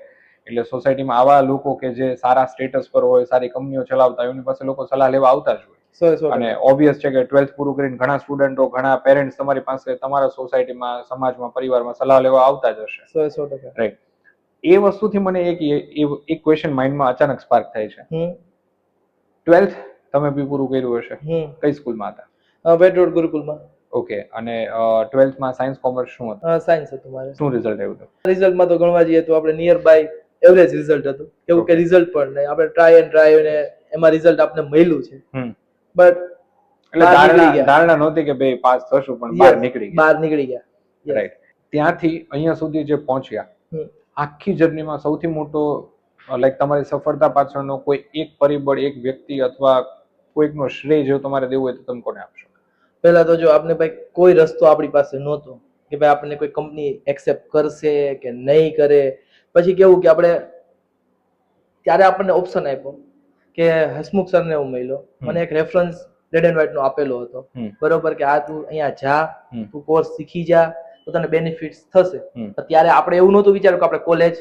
એટલે સોસાયટીમાં આવા લોકો કે જે સારા સ્ટેટસ પર હોય, સારી કંપનીઓ ચલાવતા હોય એમની પાસે લોકો સલાહ લેવા આવતા જ હોય. અને ઓબ્વિયસ છે કે 12th પૂરું કરીને ઘણા સ્ટુડન્ટો, ઘણા પેરેન્ટ્સ તમારી પાસે તમારા સોસાયટીમાં, સમાજમાં, પરિવારમાં સલાહ લેવા આવતા જ હશે. 100%. રાઈટ. એ વસ્તુથી મને એક ક્વેશ્ચન માઇન્ડમાં અચાનક સ્પાર્ક થાય છે. 12th તમે બી પૂરું કર્યું હશે, કઈ સ્કૂલમાં હતા? વેટ રોડ ગુરુકુલમાં. ઓકે. અને 12th માં સાયન્સ કોમર્સ શું હતું? સાયન્સ હતું મારે. શું રિઝલ્ટ આવ્યું હતું? રિઝલ્ટમાં તો ગણવા જઈએ તો આપણે નિયર બાય એવરેજ રિઝલ્ટ હતું. એવું કે રિઝલ્ટ પણ નહીં, આપણે ટ્રાય એન્ડ ટ્રાય ને એમાં રિઝલ્ટ આપણે મળ્યું છે. બટ એટલે ધારણા નહોતી કે ભાઈ પાસ થશું, પણ બહાર નીકળી ગયા. રાઈટ. ત્યાંથી અહીંયા સુધી જે પહોંચ્યા, આખી જર્નીમાં સૌથી મોટો લાઈક તમારી સફળતા પાછળનો કોઈ એક પરિબળ, એક વ્યક્તિ અથવા કોઈકનો શ્રેય જો તમારે દેવું હોય તો તમે કોને આપશો? પહેલા તો જો આપણે ભાઈ કોઈ રસ્તો આપણી પાસે નહોતો કે ભાઈ આપણને કોઈ કંપની એક્સેપ્ટ કરશે કે નહીં કરે. પછી કેવું કે આપણે ત્યારે આપણને ઓપ્શન આપ્યો કે હસમુખ સરને એવું મળ્યો, મને એક રેફરન્સ રેડ એન્ડ વ્હાઇટ નો આપેલો હતો, બરોબર, કે આ તું અહીંયા જા, તું કોર્સ શીખી જા તો તને બેનિફિટ્સ થશે. ત્યારે આપણે એવું નહોતું વિચાર્યું કે આપણે કોલેજ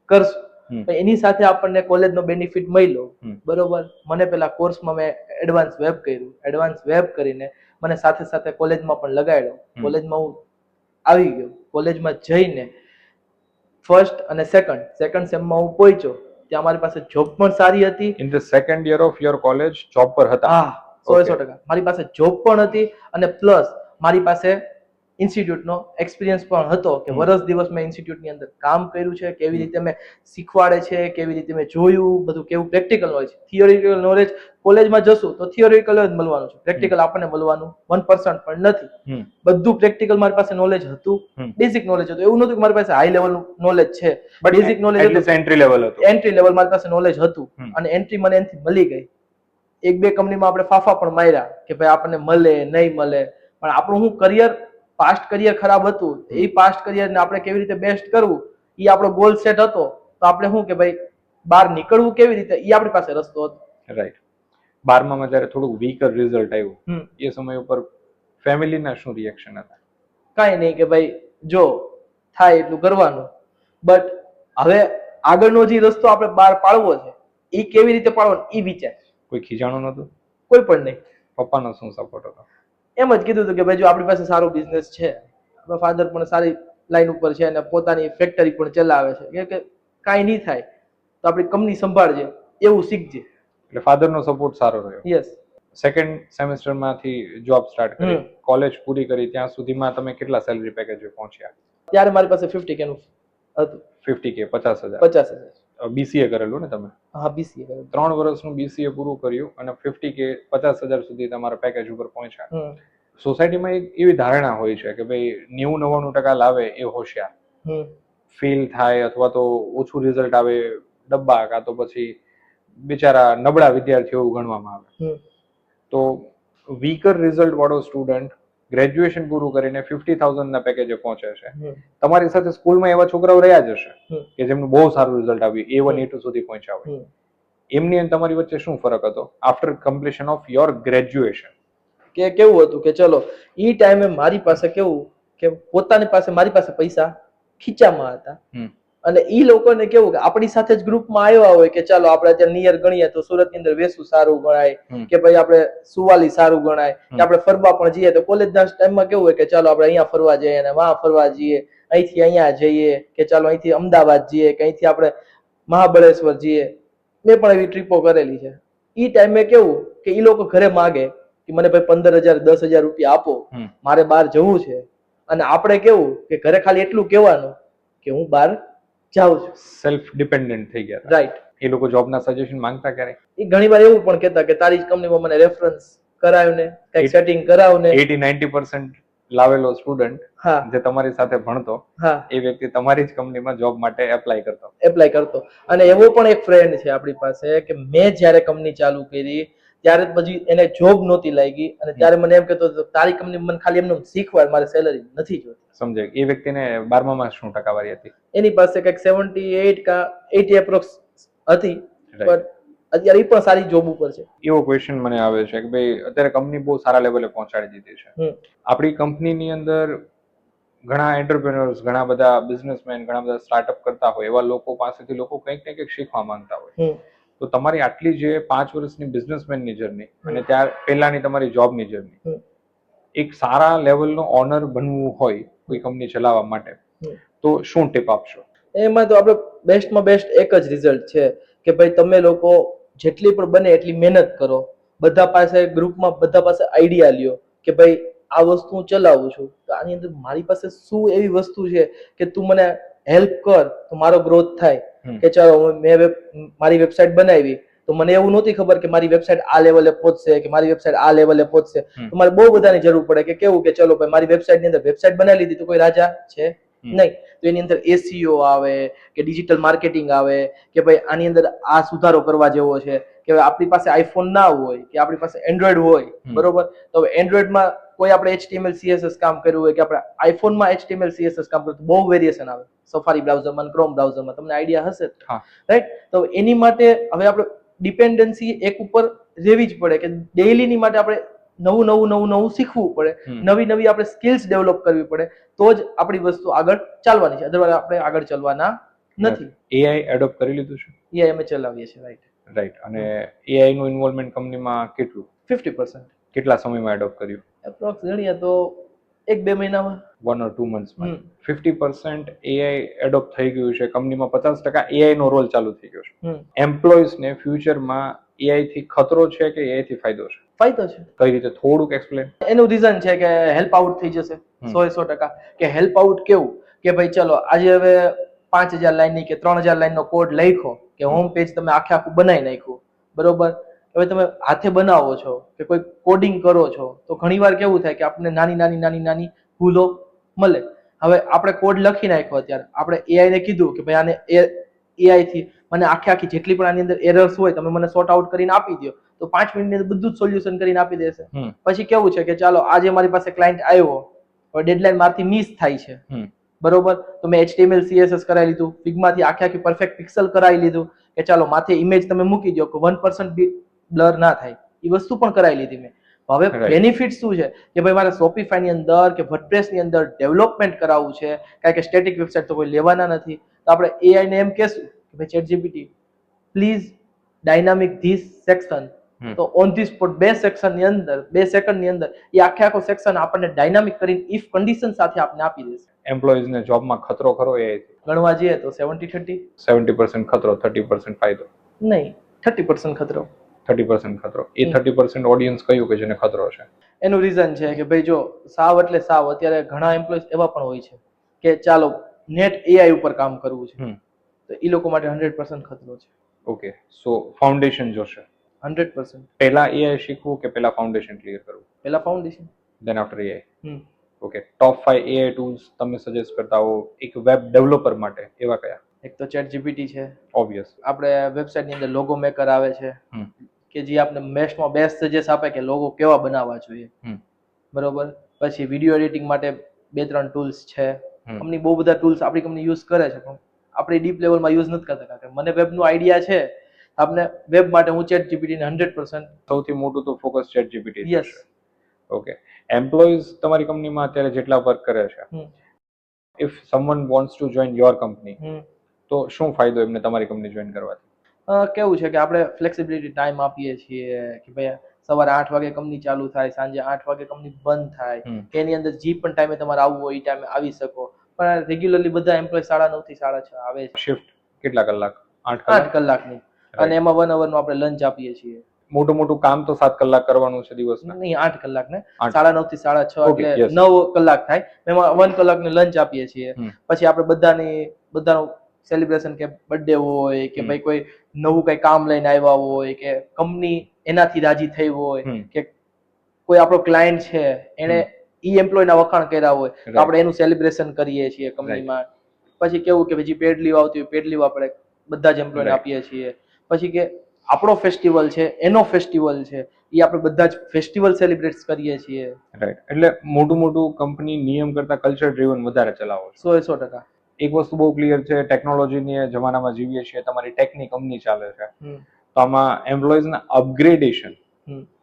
કરશું, એની સાથે આપણને કોલેજનો બેનિફિટ મળ્યો, બરોબર. મને પેલા કોર્સમાં મેં એડવાન્સ વેબ કર્યું, એડવાન્સ વેબ કરીને મને સાથે સાથે કોલેજમાં પણ લગાડ્યો. કોલેજમાં હું આવી ગયો. કોલેજમાં જઈને ફર્સ્ટ અને સેકન્ડ સેમમાં હું પહોંચ્યો ત્યાં મારી પાસે જોબ પણ સારી હતી. In the second year of your college job પર હતા? હા, 100% મારી પાસે જોબ પણ હતી અને પ્લસ મારી પાસે ઇન્સ્ટિટ્યૂટનો એક્સપિરિયન્સ પણ હતો કે વર્ષ દિવસ મેં ઇન્સ્ટિટ્યૂટની અંદર કામ કર્યું છે, કેવી રીતે મેં શીખવાડે છે, કેવી રીતે મેં જોયું, બધું કેવું પ્રેક્ટિકલ નોલેજ. થિયોરિટિકલ નોલેજ કોલેજમાં જશું તો થિયોરિટિકલ જ મળવાનું છે, પ્રેક્ટિકલ આપણને મળવાનું 1% પણ નથી. બધું પ્રેક્ટિકલ મારી પાસે નોલેજ હતું, બેઝિક નોલેજ હતું. એવું નતું કે મારી પાસે હાઈ લેવલનું નોલેજ છે, બેઝિક નોલેજ હતું, એન્ટ્રી લેવલ હતું. એન્ટ્રી લેવલ મારી પાસે નોલેજ હતું અને એન્ટ્રી મને એનાથી મળી ગઈ. એક બે કંપનીમાં આપણે ફાફા પણ માર્યા કે ભાઈ આપણને મળે નહીં મળે, પણ આપણું હું કરિયર, પાસ્ટ કરિયર ખરાબ હતું, એ પાસ્ટ કરિયરને આપણે કેવી રીતે બેસ્ટ કરવું એ આપણો ગોલ સેટ હતો. તો આપણે શું કે ભાઈ બહાર નીકળવું કેવી રીતે એ આપણી પાસે રસ્તો હતો. રાઈટ. 12માં જ્યારે થોડુંક વીકર રિઝલ્ટ આવ્યું એ સમય ઉપર ફેમિલીના શું રિએક્શન હતા? કાંઈ નહીં કે ભાઈ જો થાય એટલું કરવાનું, બટ હવે આગળનો જે રસ્તો આપણે બહાર પાડવો છે એ કેવી રીતે પાડવો એ વિચાર. કોઈ ખીજાણું નતું? કોઈ પણ નહીં. પપ્પાનો શું સપોર્ટ હતો? એમ જ કીધું હતું કે ભાઈ જો આપણી પાસે સારો બિઝનેસ છે, આપણા ફાધર પણ સારી લાઈન ઉપર છે અને પોતાની ફેક્ટરી પણ ચલાવે છે, કે કાંઈ નહીં થાય તો આપણી કંપની સંભાળજે, એવું શીખજે. એટલે ફાધરનો સપોર્ટ સારો રહ્યો. યસ. સેકન્ડ સેમેસ્ટરમાંથી જોબ સ્ટાર્ટ કરી, કોલેજ પૂરી કરી, ત્યાં સુધીમાં તમે કેટલા સેલરી પેકેજ પહોંચ્યા? ત્યારે મારી પાસે 50K નું હતું. 50K, 50,000. 50,000. બીસીએ કરેલું ને તમે? હા, બીસીએ કરેલું. 3 વર્ષનું બીસીએ પૂરું કર્યું અને 50K 50,000 સુધી તમારા પેકેજ ઉપર પહોંચ્યા. સોસાયટીમાં એક એવી ધારણા હોય છે કે ભાઈ 90-99% લાવે એ હોશિયાર, ફેલ થાય અથવા તો ઓછું રિઝલ્ટ આવે ડબ્બા, કાં તો પછી બિચારા નબળા વિદ્યાર્થીઓ એવું ગણવામાં આવે. તો વીકર રિઝલ્ટ વાળો સ્ટુડન્ટ ગ્રેજ્યુએશન પૂરું કરીને 50,000 ના પેકેજે પહોંચે છે. તમારી સાથે સ્કૂલમાં એવા છોકરાઓ રહ્યા જ હશે કે જેમનું બહુ સારું રિઝલ્ટ આવ્યું, A1 A2 સુધી પહોંચ્યા હોય. એમની અને તમારી વચ્ચે શું ફરક હતો after completion of your graduation? કે કેવું હતું કે ચલો ઈ ટાઈમે મારી પાસે કેવું કે પોતાની પાસે મારી પાસે પૈસા ખીચામાં હતા અને ઈ લોકોને કેવું કે આપણી સાથે જ ગ્રુપમાં આવ્યા હોય કે ચાલો આપણે અત્યારે નિયર ગણીએ તો સુરતની અંદર વેસુ સારું ગણાય, કે ભાઈ આપણે સુવાલી સારું ગણાય, કે આપણે ફરવા પણ જઈએ તો કોલેજના ટાઈમમાં કેવું હોય કે ચાલો આપણે અહીંયા ફરવા જઈએ અને વહાં ફરવા જઈએ, અહીંથી અહીંયા જઈએ, કે ચાલો અહીંથી અમદાવાદ જઈએ, કે અહીંથી આપણે મહાબળેશ્વર જઈએ. મેં પણ એવી ટ્રીપો કરેલી છે. ઈ ટાઈમે કેવું કે ઈ લોકો ઘરે માગે કે મને ભાઈ 15,000 10,000 રૂપિયા આપો, મારે બહાર જવું છે, અને આપણે કેવું કે ઘરે ખાલી એટલું કહેવાનું કે હું બહાર જાઉં છું. સેલ્ફ ડિપેન્ડન્ટ થઈ ગયા. રાઈટ. એ લોકો જોબના સજેશન માંગતા ક્યારે? એ ઘણી વાર એવું પણ કહેતા કે તારી જ કંપનીમાં મને રેફરન્સ કરાવ ને, કંઈક સેટિંગ કરાવ ને. 80-90% લાવેલો સ્ટુડન્ટ જે તમારી સાથે ભણતો, એ વ્યક્તિ તમારી જ કંપનીમાં જોબ માટે એપ્લાય કરતો. અને એવો પણ એક ફ્રેન્ડ છે આપણી પાસે કે મેં જ્યારે કંપની ચાલુ કરી ત્યારે પછી એને જોબ નહોતી લાગી અને ત્યારે મને એમ કહેતો તારી કંપની મને ખાલી એમનું શીખવાડ, મારે સેલરી નથી જોતી. સમજાય. એ વ્યક્તિને 12માં શું ટકાવારી હતી? એની પાસે કંઈક 78 કા 80 એપ્રોક્સ હતી, પણ અત્યારે એ પણ સારી જોબ ઉપર છે. એવો ક્વેશ્ચન મને આવે છે કે ભાઈ અત્યારે કંપની બહુ સારા લેવલે પહોંચાડી દીધી છે. આપણી કંપનીની અંદર ઘણા એન્ટરપ્રેન્યોર્સ, ઘણા બધા બિઝનેસમેન, ઘણા બધા સ્ટાર્ટઅપ કરતા હોય એવા લોકો પાસેથી લોકો કંઈક ને કંઈક શીખવા માંગતા હોય. તો તમારી આટલી જે 5 વર્ષની બિઝનેસમેનની જર્ની અને ત્યાર પહેલાની તમારી જોબની જર્ની, એક સારા લેવલનો ઓનર બનવું હોય કોઈ કંપની ચલાવવા માટે તો શું ટિપ આપશો? એમાં તો આપણે બેસ્ટમાં બેસ્ટ એક જ રિઝલ્ટ છે કે ભાઈ તમે લોકો જેટલી પણ બને એટલી મહેનત કરો. બધા પાસે ગ્રુપમાં બધા પાસે આઈડિયા લ્યો કે ભાઈ આ વસ્તુ હું ચલાવું છું તો આની અંદર મારી પાસે શું એવી વસ્તુ છે કે તું મને હેલ્પ કર તો મારો ગ્રોથ થાય. કે ચાલો મેં મારી વેબસાઇટ બનાવી તો મને એવું નહોતી ખબર કે મારી વેબસાઇટ આ લેવલે પહોંચશે, કે મારી વેબસાઇટ આ લેવલે પહોંચશે. તો મારે બહુ બધાની જરૂર પડે કે કેવું કે ચલો ભાઈ મારી વેબસાઇટની અંદર વેબસાઇટ બનાવી લીધી તો કોઈ રાજા છે નહીં, તો એની અંદર SEO આવે કે ડિજિટલ માર્કેટિંગ આવે કે ભાઈ આની અંદર આ સુધારો કરવા જેવો છે કે આપણી પાસે આઈફોન ના હોય કે આપણી પાસે એન્ડ્રોઈડ હોય, બરોબર, તો હવે એન્ડ્રોઈડમાં કોઈ આપણે HTML CSS કામ કર્યું હોય કે આપણે આઈફોનમાં HTML CSS કામ કર્યું તો બહુ વેરિએશન આવે સફારી બ્રાઉઝરમાં, ક્રોમ બ્રાઉઝરમાં, તમને આઈડિયા હશે, રાઈટ? તો એની માટે હવે આપણે ડિપેન્ડન્સી એક ઉપર રહેવી જ પડે કે ડેઈલીની માટે આપણે નવું શીખવું પડે, નવી આપણે સ્કિલ્સ ડેવલપ કરવી પડે, તો જ આપણી વસ્તુ આગળ ચાલવાની છે, અધરવાઇઝ આપણે આગળ ચાલવાના નથી. AI એડોપ્ટ કરી લીધું છે? AI અમે ચલાવીએ છીએ. રાઈટ. અને AI નું ઇન્વોલ્વમેન્ટ કંપનીમાં કેટલું? 50%. કેટલા સમયમાં એડોપ્ટ કર્યું? એપ્રોક્સ ગણીએ તો 1-2 મહિનામાં 1 or 2 monthsમાં 50% એઆઈ એડોપ્ટ થઈ ગયું છે કંપનીમાં, 50% એઆઈ નો રોલ ચાલુ થઈ ગયો છે. એમ્પ્લોઈઝને ફ્યુચરમાં એઆઈ થી ખતરો છે કે એઆઈ થી ફાયદો છે? ફાયદો છે. કઈ રીતે, થોડુંક એક્સપ્લેન. એનું રીઝન છે કે હેલ્પ આઉટ થઈ જશે 100% કે હેલ્પ આઉટ કેવું કે ભાઈ ચલો આજે હવે 5000 લાઈનની કે 3000 લાઈનનો કોડ લખ્યો કે હોમ પેજ તમે આખું બનાવી નાખ્યું, બરોબર. હવે તમે હાથે બનાવો છો કે કોઈ કોડિંગ કરો છો તો ઘણીવાર કેવું થાય કે આપણને નાની ભૂલો મળે. હવે આપણે કોડ લખી નાખ્યો, અત્યારે આપણે એઆઈ ને કીધું કે ભાઈ આને એઆઈ થી મને આખી જેટલી પણ આની અંદર એરર્સ હોય તમે મને સોર્ટ આઉટ કરીને આપી દો, તો 5 મિનિટની અંદર બધું જ સોલ્યુશન કરીને આપી દેશે. પછી કેવું છે કે ચાલો આજે મારી પાસે ક્લાયન્ટ આવ્યો, હવે ડેડલાઇન મારથી મિસ થાય છે, બરોબર, તો મેં HTML CSS કરાવી લીધું, ફિગ્માથી આખી પરફેક્ટ પિક્સેલ કરાવી લીધું કે ચાલો માથે ઇમેજ તમે મૂકી દો કે 1% બ્લર ના થાય, એ વસ્તુ પણ કરાવી લીધી મેં. હવે બેનિફિટ શું છે કે ભાઈ મારે શોપિફાઈ ની અંદર કે વર્ડપ્રેસ ની અંદર ડેવલપમેન્ટ કરાવવું છે, કારણ કે સ્ટેટિક વેબસાઇટ તો કોઈ લેવાના નથી, તો આપણે AI ને એમ કહેશું કે ભાઈ ChatGPT please dynamic this section, તો ઓન ધી સ્પોટ 2 સેકન્ડ ની અંદર એ આખો સેક્શન આપણને ડાયનામિક કરીને ઇફ કન્ડિશન સાથે આપણને આપી દેશે. એમ્પ્લોઈઝ ને જોબમાં ખતરો ખરો એઆઈ થી? ગણવા જઈએ તો 70-30. 70% ખતરો, 30% ફાયદો? નહીં, 30% ખતરો. 30% ખતરો. એ 30% ઓડિયન્સ કયું કે જેને ખતરો છે? એનું રીઝન છે કે ભાઈ જો સાવ એટલે સાવ અત્યારે ઘણા એમ્પ્લોઈઝ એવા પણ હોય છે કે ચાલો નેટ એઆઈ ઉપર કામ કરવું છે, તો એ લોકો માટે 100% ખતરો છે. ઓકે, સો ફાઉન્ડેશન જોશે 100%. પહેલા એઆઈ શીખવું કે પહેલા ફાઉન્ડેશન ક્લિયર કરવું? પહેલા foundation, then after AI. Okay, top 5 AI tools તમે સજેસ્ટ કરતા હો એક વેબ ડેવલપર માટે, એવા કયા? એક તો ChatGPT છે, ઓબ્વિયસ. આપણે વેબસાઇટ ની અંદર લોગો મેકર આવે છે કે જે આપણે બેસ્ટ સજેસ્ટ આપે કે લોગો કેવા બનાવવા જોઈએ, બરોબર. પછી વિડીયો એડિટિંગ માટે 2-3 ટૂલ્સ છે. કંપની બહુ બધા ટૂલ્સ આપણી કંપની યુઝ કરે છે, પણ આપણે ડીપ લેવલમાં યુઝ નથી કરતા, કારણ કે મને વેબનો આઈડિયા છે. આપણે વેબ માટે હું ChatGPT ને 100% સૌથી મોટું તો focus ChatGPT. Yes. Okay, employees તમારી કંપનીમાં અત્યારે જેટલા વર્ક કરે છે, if someone wants to join your company, તો શું ફાયદો એમને તમારી કંપની જોઈન કરવાથી? કેવું છે કે આપણે ફ્લેક્સિબિલિટી ટાઈમ આપીએ છીએ કે ભાઈ સવારે 8 વાગે કંપની ચાલુ થાય, સાંજે 8 વાગે કંપની બંધ થાય, કે એની અંદર જે પણ ટાઈમે તમારે આવવું હોય એ ટાઈમે આવી શકો. પણ રેગ્યુલરલી બધા એમ્પ્લોય 9:30 થી 6:30 આવે છે. શિફ્ટ કેટલા કલાક? 8 કલાકની, અને એમાં 1 અવરનું આપણે લંચ આપીએ છીએ. મોટું કામ તો 7 કલાક કરવાનું છે દિવસના? નહીં, 8 કલાક ને 9:30 થી 6:30 એટલે 9 કલાક થાય. એમાં 1 કલાકનું લંચ આપીએ છીએ. પછી આપણે બધાનું સેલિબ્રેશન કે બર્થડે હોય કે ભાઈ કોઈ નવું કઈ કામ લઈને આવ્યા હોય કે કંપની એનાથી રાજી થઈ હોય કે કોઈ આપણો ક્લાયન્ટ છે એને ઈ એમ્પ્લોયના વખાણ કર્યા હોય તો આપણે એનું સેલિબ્રેશન કરીએ છીએ કંપનીમાં. પછી કેવું કે પછી પેડ લીવ આવતી હોય, પેડ લીવ આપણે બધા જ એમ્પ્લોયને આપીએ છીએ. પછી કે આપણો ફેસ્ટિવલ છે, એનો ફેસ્ટિવલ છે, એ આપણે બધા જ ફેસ્ટિવલ સેલિબ્રેટ કરીએ છીએ. રાઈટ. એટલે મોટું કંપની નિયમ કરતા કલ્ચર ડ્રીવન વધારે ચલાવો? 100%. એક વસ્તુ બહુ ક્લિયર છે, ટેકનોલોજીની જમાનામાં જીવીએ છીએ, તમારી ટેકની કંપની ચાલે છે, તો આમાં એમ્પ્લોઈઝના અપગ્રેડેશન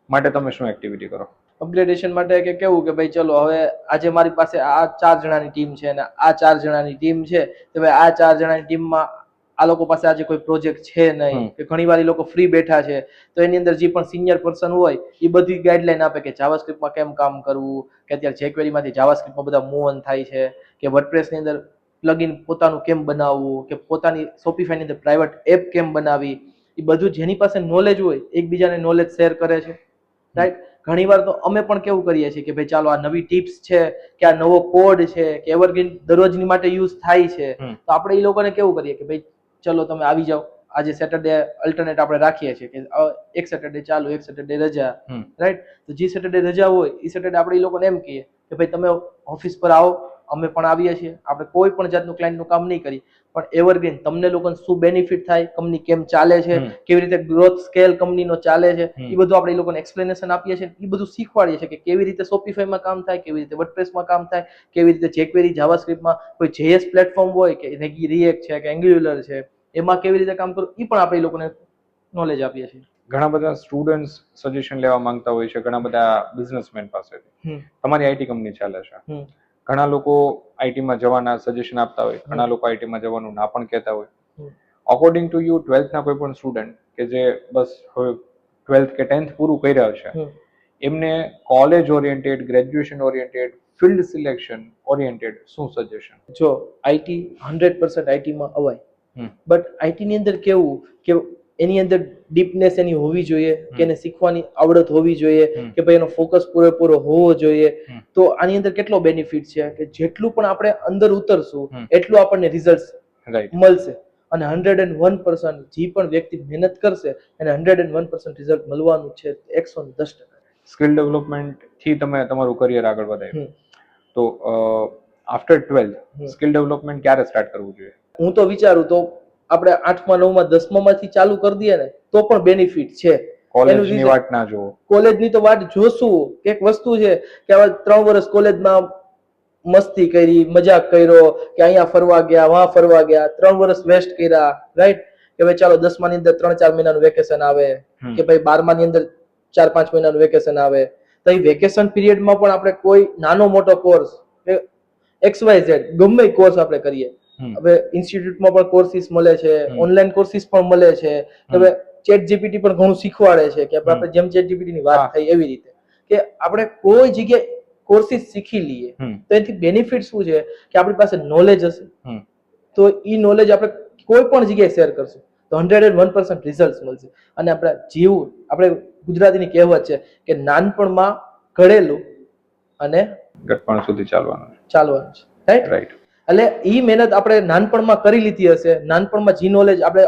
માટે તમે શું એક્ટિવિટી કરો? અપગ્રેડેશન માટે કે કેવું કે ભાઈ ચલો હવે આજે મારી પાસે આ 4 જણાની ટીમ છે અને આ 4 જણાની ટીમ છે, તો ભાઈ આ 4 જણાની ટીમમાં આ લોકો પાસે આજે કોઈ પ્રોજેક્ટ છે નહીં, કે ઘણીવાર એ લોકો ફ્રી બેઠા છે, તો એની અંદર જે પણ સિનિયર પર્સન હોય એ બધી ગાઈડલાઈન આપે કે જાવાસ્ક્રિપ્ટમાં કેમ કામ કરવું, કે અત્યારે jQuery માંથી જાવાસ્ક્રિપ્ટમાં બધા મૂવ ઓન થાય છે, કે વર્ડપ્રેસની અંદર પ્લગઇન પોતાનું કેમ બનાવવું, કે પોતાની શોપિફાઈ ની અંદર પ્રાઇવેટ એપ કેમ બનાવવી, એ બધું જેની પાસે નોલેજ હોય એકબીજાને નોલેજ શેર કરે છે. રાઈટ. ઘણીવાર તો અમે પણ કેવું કરીએ છીએ કે ભાઈ ચાલો આ નવી ટિપ્સ છે કે આ નવો કોડ છે કે એવરગ્રીન દરરોજની માટે યુઝ થાય છે, તો આપણે એ લોકોને કેવું કરીએ કે ભાઈ ચલો તમે આવી જાઓ, આજે સેટરડે અલ્ટરનેટ આપણે રાખીએ છીએ કે એક સેટરડે ચાલુ, એક સેટરડે રજા. રાઈટ. તો જે સેટરડે રજા હોય એ સેટરડે આપણે એ લોકોને એમ કહીએ કે ભાઈ તમે ઓફિસ પર આવો, અમે પણ આવીએ છીએ, આપણે કોઈ પણ જાતનું ક્લાયન્ટનું કામ નહીં કરીએ, પણ એવરગ્રીન તમને લોકોને શું બેનિફિટ થાય, કંપની કેમ ચાલે છે, કેવી રીતે ગ્રોથ સ્કેલ કંપનીનો ચાલે છે, એ બધું આપણે એ લોકોને એક્સપ્લેનેશન આપીએ છીએ, એ બધું શીખવાડીએ છીએ કે કેવી રીતે શોપિફાઈમાં કામ થાય, કેવી રીતે વર્ડપ્રેસમાં કામ થાય, કેવી રીતે jQuery જાવાસ્ક્રિપ્ટમાં કોઈ JS પ્લેટફોર્મ હોય કે React છે કે Angular છે એમાં કેવી રીતે કામ કરવું, એ પણ આપણે એ લોકોને નોલેજ આપીએ છીએ. ઘણા બધા સ્ટુડન્ટ્સ સજેશન લેવા માંગતા હોય છે, ઘણા બધા બિઝનેસમેન પાસેથી. તમારી આઈટી કંપની ચાલે છે, ઘણા લોકો આઈટીમાં જવાના સજેશન આપતા હોય, ઘણા લોકો આઈટીમાં જવાનું ના પણ કહેતા હોય. અકોર્ડિંગ ટુ યુ 12th ના કોઈ પણ સ્ટુડન્ટ કે જે બસ હવે 12th કે 10th પૂરું કરી રહ્યો છે, એમને college oriented, graduation oriented, field selection oriented શું સજેશન? જો આઈટી 100% આઈટીમાં અવાય, હમ. બટ આઈટી ની અંદર કેવું કે એની અંદર ડીપનેસ એની હોવી જોઈએ, કે એને શીખવાની આવડત હોવી જોઈએ, કે ભાઈ એનો ફોકસ પૂરેપૂરો હોવો જોઈએ. તો આની અંદર કેટલો બેનિફિટ છે કે જેટલું પણ આપણે અંદર ઉતરશું એટલું આપણને રિઝલ્ટ રાઈટ. મળશે. અને 101% જે પણ વ્યક્તિ મહેનત કરશે એને 101% રિઝલ્ટ મળવાનું છે, 110%. સ્કિલ ડેવલપમેન્ટ થી તમે તમારું કરિયર આગળ વધાર્યું, હમ. તો આફ્ટર 12th સ્કિલ ડેવલપમેન્ટ ક્યારે સ્ટાર્ટ કરવું જોઈએ? હું તો વિચારું તો આપણે 8મા 9મા 10મા માંથી ચાલુ કરી દઈએ ને તો પણ બેનિફિટ છે. કોલેજની વાત ના જોવો. કોલેજની તો વાત જોશું. એક વસ્તુ છે કે હવે 3 વર્ષ કોલેજમાં મસ્તી કરી, મજાક કર્યો, કે અહીંયા ફરવા ગયા, વહાં ફરવા ગયા, 3 વર્ષ વેસ્ટ કર્યા, રાઈટ? કે ભાઈ ચાલો 10મા ની અંદર 3-4 મહિનાનું વેકેશન આવે, કે ભાઈ 12મા ની અંદર 4-5 મહિનાનું વેકેશન આવે. તો એ વેકેશન પીરિયડમાં પણ આપણે કોઈ નાનો મોટો કોર્સ XYZ ગમે કોર્સ આપણે કરીએ. હવે ઇન્સ્ટિટ્યૂટમાં પણ કોર્સિસ મળે છે, ઓનલાઈન કોર્સિસ પણ મળે છે. હવે ચેટ જીપીટી પણ ઘણું શીખવાડે છે, કે આપણે જેમ ચેટ જીપીટી ની વાત થઈ એવી રીતે કે આપણે કોઈ જગ્યાએ કોર્સિસ શીખી લઈએ તો એથી બેનિફિટ શું છે કે આપણી પાસે નોલેજ હશે, તો એ નોલેજ આપણે કોઈ પણ જગ્યાએ શેર કરશું તો 101% રિઝલ્ટ મળશે. અને આપણે જીવવું, આપણે ગુજરાતીની કહેવત છે કે નાનપણમાં ઘડેલું અને ગટપણ સુધી ચાલવાનું છે, રાઈટ? એટલે ઈ મહેનત આપણે નાનપણમાં કરી લીધી હશે, નાનપણમાં જે નોલેજ આપણે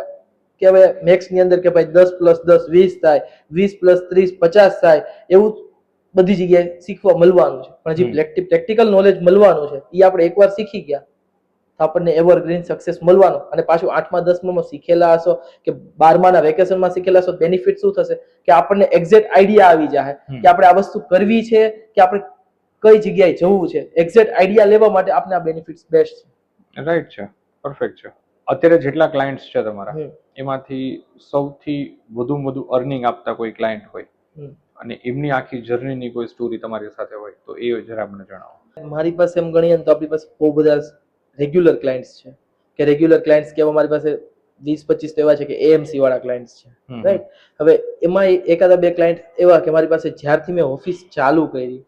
કે હવે મેથ્સ ની અંદર કે ભાઈ 10 + 10 20 થાય, 20 + 30 50 થાય, એવું બધી જગ્યાએ શીખવા મળવાનું છે. પણ જે પ્રેક્ટિકલ નોલેજ મળવાનું છે એ આપણે એકવાર શીખી ગયા તો આપણને એવરગ્રીન સક્સેસ મળવાનો. અને પાછું 8મા 10મામાં શીખેલા હશો કે 12માના વેકેશનમાં શીખેલા હશો, બેનિફિટ શું થશે કે આપણને એક્ઝેક્ટ આઈડિયા આવી જાય કે આપણે આ વસ્તુ કરવી છે કે આપણે કઈ જગ્યાએ જવું છે. એક્ઝેક્ટ આઈડિયા લેવા માટે આપણે આ બેનિફિટ્સ બેસ્ટ છે. રાઈટ છે, પરફેક્ટ છે. અત્યારે જેટલા ક્લાયન્ટ્સ છે તમારા, એમાંથી સૌથી વધુ અર્નિંગ આપતા કોઈ ક્લાયન્ટ હોય અને એમની આખી જર્નીની કોઈ સ્ટોરી તમારી સાથે હોય તો એ જરા મને જણાવો. મારી પાસે એમ ગણીએ તો આપણી પાસે બહુ બધા રેગ્યુલર ક્લાયન્ટ્સ છે, કે રેગ્યુલર ક્લાયન્ટ્સ કેવા મારી પાસે 20-25 એવા છે કે AMC વાળા ક્લાયન્ટ્સ છે, રાઈટ? હવે એમાં એકાદા બે ક્લાયન્ટ એવા કે મારી પાસે જ્યારથી મેં ઓફિસ ચાલુ કરી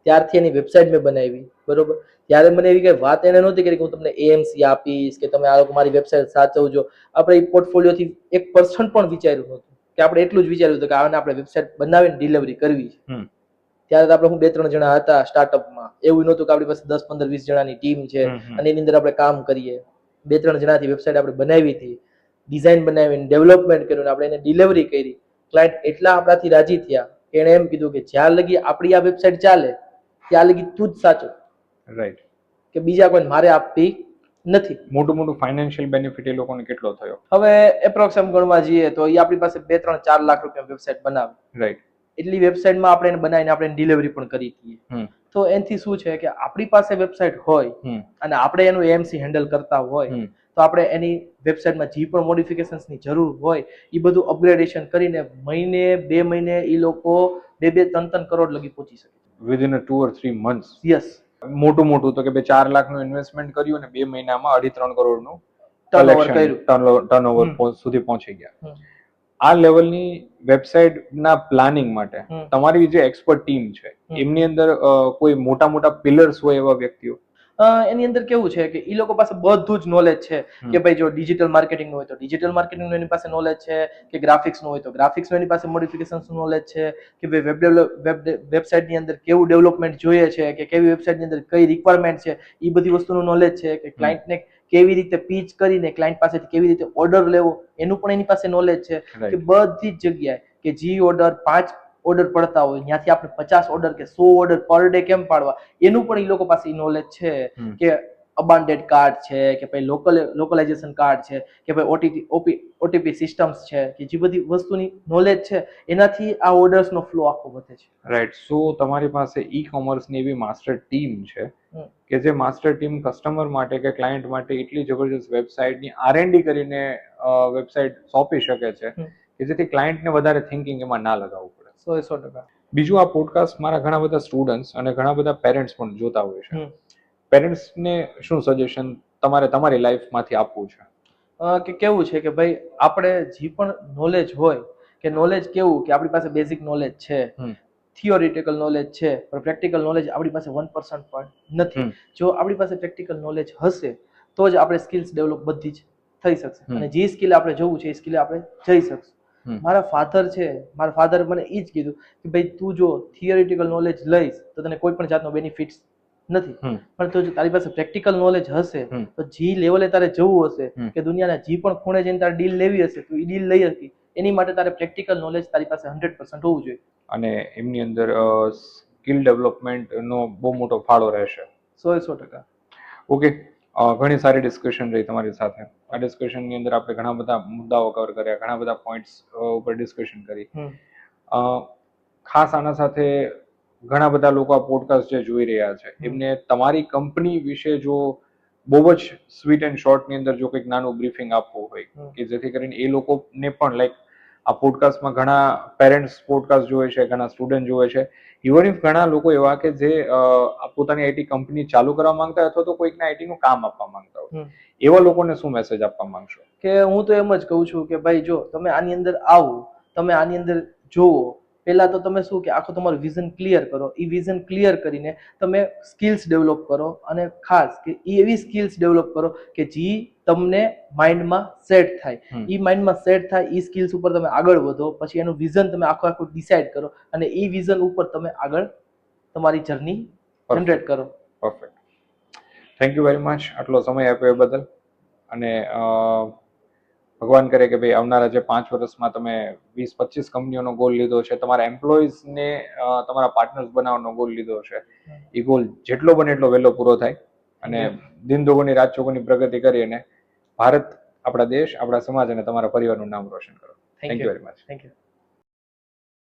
ત્યારથી એની વેબસાઇટ મેં બનાવી, બરોબર? ત્યારે મને એવી કઈ વાત એને નહોતી કરી કે હું તમને AMC આપીશ કે તમે આ લોકો મારી વેબસાઇટ સાચવજો. આપણે એ પોર્ટફોલિયોથી 1% પણ વિચાર્યું નહોતું, કે આપણે એટલું જ વિચાર્યું હતું કે આને આપણે વેબસાઇટ બનાવીને ડિલિવરી કરવી છે. ત્યારે તો આપણે 2-3 જણા હતા સ્ટાર્ટઅપમાં, એવું નહોતું કે આપણી પાસે 10-15-20 જણાની ટીમ છે અને એની અંદર આપણે કામ કરીએ. 2-3 જણાથી વેબસાઇટ આપણે બનાવી હતી, ડિઝાઇન બનાવીને ડેવલપમેન્ટ કર્યું, આપણે એને ડિલિવરી કરી. ક્લાયન્ટ એટલા આપણાથી રાજી થયા કે એણે એમ કીધું કે જ્યાં લગી આપણી આ વેબસાઇટ ચાલે ત્યાં લગી તું જ સાચો, રાઈટ? કે બીજા કોઈ મારે આપવી નથી. મોટું ફાઇનાન્શિયલ બેનિફિટ એ લોકોને કેટલો થયો? હવે એપ્રોક્સ એમ ગણવા જઈએ તો એ આપણી પાસે 2-3-4 લાખ રૂપિયા વેબસાઇટ બનાવે, રાઈટ? એટલી વેબસાઇટમાં આપણે એને બનાવીને આપણે ડિલિવરી પણ કરી હતી. તો એનાથી શું છે કે આપણી પાસે વેબસાઇટ હોય અને આપણે એનું AMC હેન્ડલ કરતા હોય તો આપણે એની વેબસાઇટમાં જે પણ મોડિફિકેશન્સની જરૂર હોય એ બધું અપગ્રેડેશન કરીને મહિને 2 મહિને એ લોકો 2-3 કરોડ લગી પહોંચી શકે વિધિન 2 or 3 months. યસ. મોટું તો કે 4 લાખનું ઇન્વેસ્ટમેન્ટ કર્યું અને 2 મહિનામાં 2.5-3 કરોડનું ટર્નઓવર સુધી પહોંચી ગયા. આ લેવલની વેબસાઇટના પ્લાનિંગ માટે તમારી જે એક્સપર્ટ ટીમ છે એમની અંદર કોઈ મોટા પિલર્સ હોય એવા વ્યક્તિઓ? એની અંદર કેવું છે કે એ લોકો પાસે બધું જ નોલેજ છે, કે ભાઈ જો ડિજિટલ માર્કેટિંગ હોય તો ડિજિટલ માર્કેટિંગ એની પાસે નોલેજ છે, કે ગ્રાફિક્સ નું હોય તો ગ્રાફિક્સ એની પાસે મોડિફિકેશન નોલેજ છે, કે ભાઈ વેબસાઇટ ની અંદર કેવું ડેવલપમેન્ટ જોઈએ છે, કે કેવી વેબસાઇટ ની અંદર કઈ રિક્વાયરમેન્ટ છે, એ બધી વસ્તુનું નોલેજ છે, કે ક્લાયન્ટને કેવી રીતે પીચ કરીને ક્લાયન્ટ પાસેથી કેવી રીતે ઓર્ડર લેવો એનું પણ એની પાસે નોલેજ છે. કે બધી જ જગ્યાએ કે જે ઓર્ડર 5 ઓર્ડર પડતા હોય ત્યાંથી આપણે 50 ઓર્ડર કે 100 ઓર્ડર પર ડે કેમ પાડવા એનું પણ એ લોકો પાસે નોલેજ છે, કે અબાન્ડેડ કાર્ડ છે, કે ભાઈ લોકલાઇઝેશન કાર્ડ છે, કે ભાઈ OTP સિસ્ટમ્સ છે, કે જે બધી વસ્તુની નોલેજ છે એનાથી આ ઓર્ડર્સનો ફ્લો આખો વધે છે. રાઈટ. સો તમારી પાસે ઈ-કોમર્સની એવી માસ્ટર ટીમ છે કે જે માસ્ટર ટીમ કસ્ટમર માટે કે ક્લાયન્ટ માટે એટલી જબરજસ્ત વેબસાઇટની R&D કરીને વેબસાઇટ સોંપી શકે છે કે જેથી ક્લાયન્ટને વધારે થિંકિંગ એમાં ના લગાવવું પડે. 100%. બીજું, આ પોડકાસ્ટ મારા ઘણા બધા સ્ટુડન્ટ્સ અને ઘણા બધા પેરેન્ટ્સ પણ જોતા હોય છે. પેરેન્ટ્સને શું સજેશન તમારી લાઈફમાંથી આપવું છે? કે કેવું છે કે ભાઈ આપણે જે પણ નોલેજ હોય કે નોલેજ કેવું કે આપણી પાસે બેઝિક નોલેજ છે, થિયોરિટિકલ નોલેજ છે પણ પ્રેક્ટિકલ નોલેજ આપણી પાસે 1% પણ નથી. જો આપણી પાસે પ્રેક્ટિકલ નોલેજ હશે તો જ આપણે સ્કિલ્સ ડેવલપ બધી જ થઈ શકશે અને જે સ્કિલ આપણે જવું છે એ સ્કિલ આપણે જઈ શકશું. મારા ફાધર મને એ જ કીધું કે ભાઈ તું જો થિયોરિટિકલ નોલેજ લઈશ તો તને કોઈ પણ જાતનો બેનિફિટ્સ નથી, પણ તો જો તારી પાસે પ્રેક્ટિકલ નોલેજ હશે તો જે લેવલે તારે જવું હશે કે દુનિયાના જે પણ ખૂણે જઈને તારે ડીલ લેવી હશે તો એ ડીલ લઈ હતી. એની માટે તારે પ્રેક્ટિકલ નોલેજ તારી પાસે 100% હોવું જોઈએ અને એમની અંદર સ્કિલ ડેવલપમેન્ટનો બહુ મોટો ફાળો રહેશે. 100%. ઓકે, ઘણી સારી ડિસ્કશન રહી તમારી સાથે. આ ડિસ્કશનની અંદર આપણે ઘણા બધા મુદ્દાઓ કવર કર્યા, ઘણા બધા પોઈન્ટ્સ ઉપર ડિસ્કશન કરી. ખાસ આના સાથે ઘણા બધા લોકો આ પોડકાસ્ટ જે જોઈ રહ્યા છે એમને તમારી કંપની વિશે જો બહુ જ સ્વીટ એન્ડ શોર્ટની અંદર જો કંઈક નાનું બ્રીફિંગ આપવું હોય કે જેથી કરીને એ લોકોને પણ લાઈક આ પોડકાસ્ટમાં ઘણા પેરેન્ટ્સ પોડકાસ્ટ જોવે છે, ઘણા સ્ટુડન્ટ જોવે છે, ઇવન ઇફ ઘણા લોકો એવા કે જે પોતાની આઈટી કંપની ચાલુ કરવા માંગતા હોય અથવા તો કોઈકને આઈટીનું કામ આપવા માંગતા હોય, એવા લોકોને શું મેસેજ આપવા માંગશો? કે હું તો એમ જ કહું છું કે ભાઈ જો તમે આની અંદર આવો, તમે આની અંદર જોવો, પહેલા તો તમે શું કે આખું તમારું વિઝન ક્લિયર કરો. એ વિઝન ક્લિયર કરીને તમે સ્કિલ્સ ડેવલપ કરો અને ખાસ કે એવી સ્કિલ્સ ડેવલપ કરો કે જે તમને માઇન્ડમાં સેટ થાય. એ માઇન્ડમાં સેટ થાય એ સ્કિલ્સ ઉપર તમે આગળ વધો, પછી એનું વિઝન તમે આખું ડિસાઇડ કરો અને એ વિઝન ઉપર તમે આગળ તમારી જર્ની જનરેટ કરો. Perfect. Thank you very much આટલો સમય આપ્યો એ બદલ. અને ભગવાન કરે કે ભાઈ આવનારા જે 5 વર્ષમાં તમે 20-25 કંપનીઓનો ગોલ લીધો છે, તમારા એમ્પ્લોઈઝને તમારા પાર્ટનર્સ બનાવવાનો ગોલ લીધો છે, એ ગોલ જેટલો બને એટલો વહેલો પૂરો થાય અને દિન દુગુની રાત ચોગુની પ્રગતિ કરી અને ભારત, આપણા દેશ, આપણા સમાજ અને તમારા પરિવારનું નામ રોશન કરો. Thank you very much. Thank you.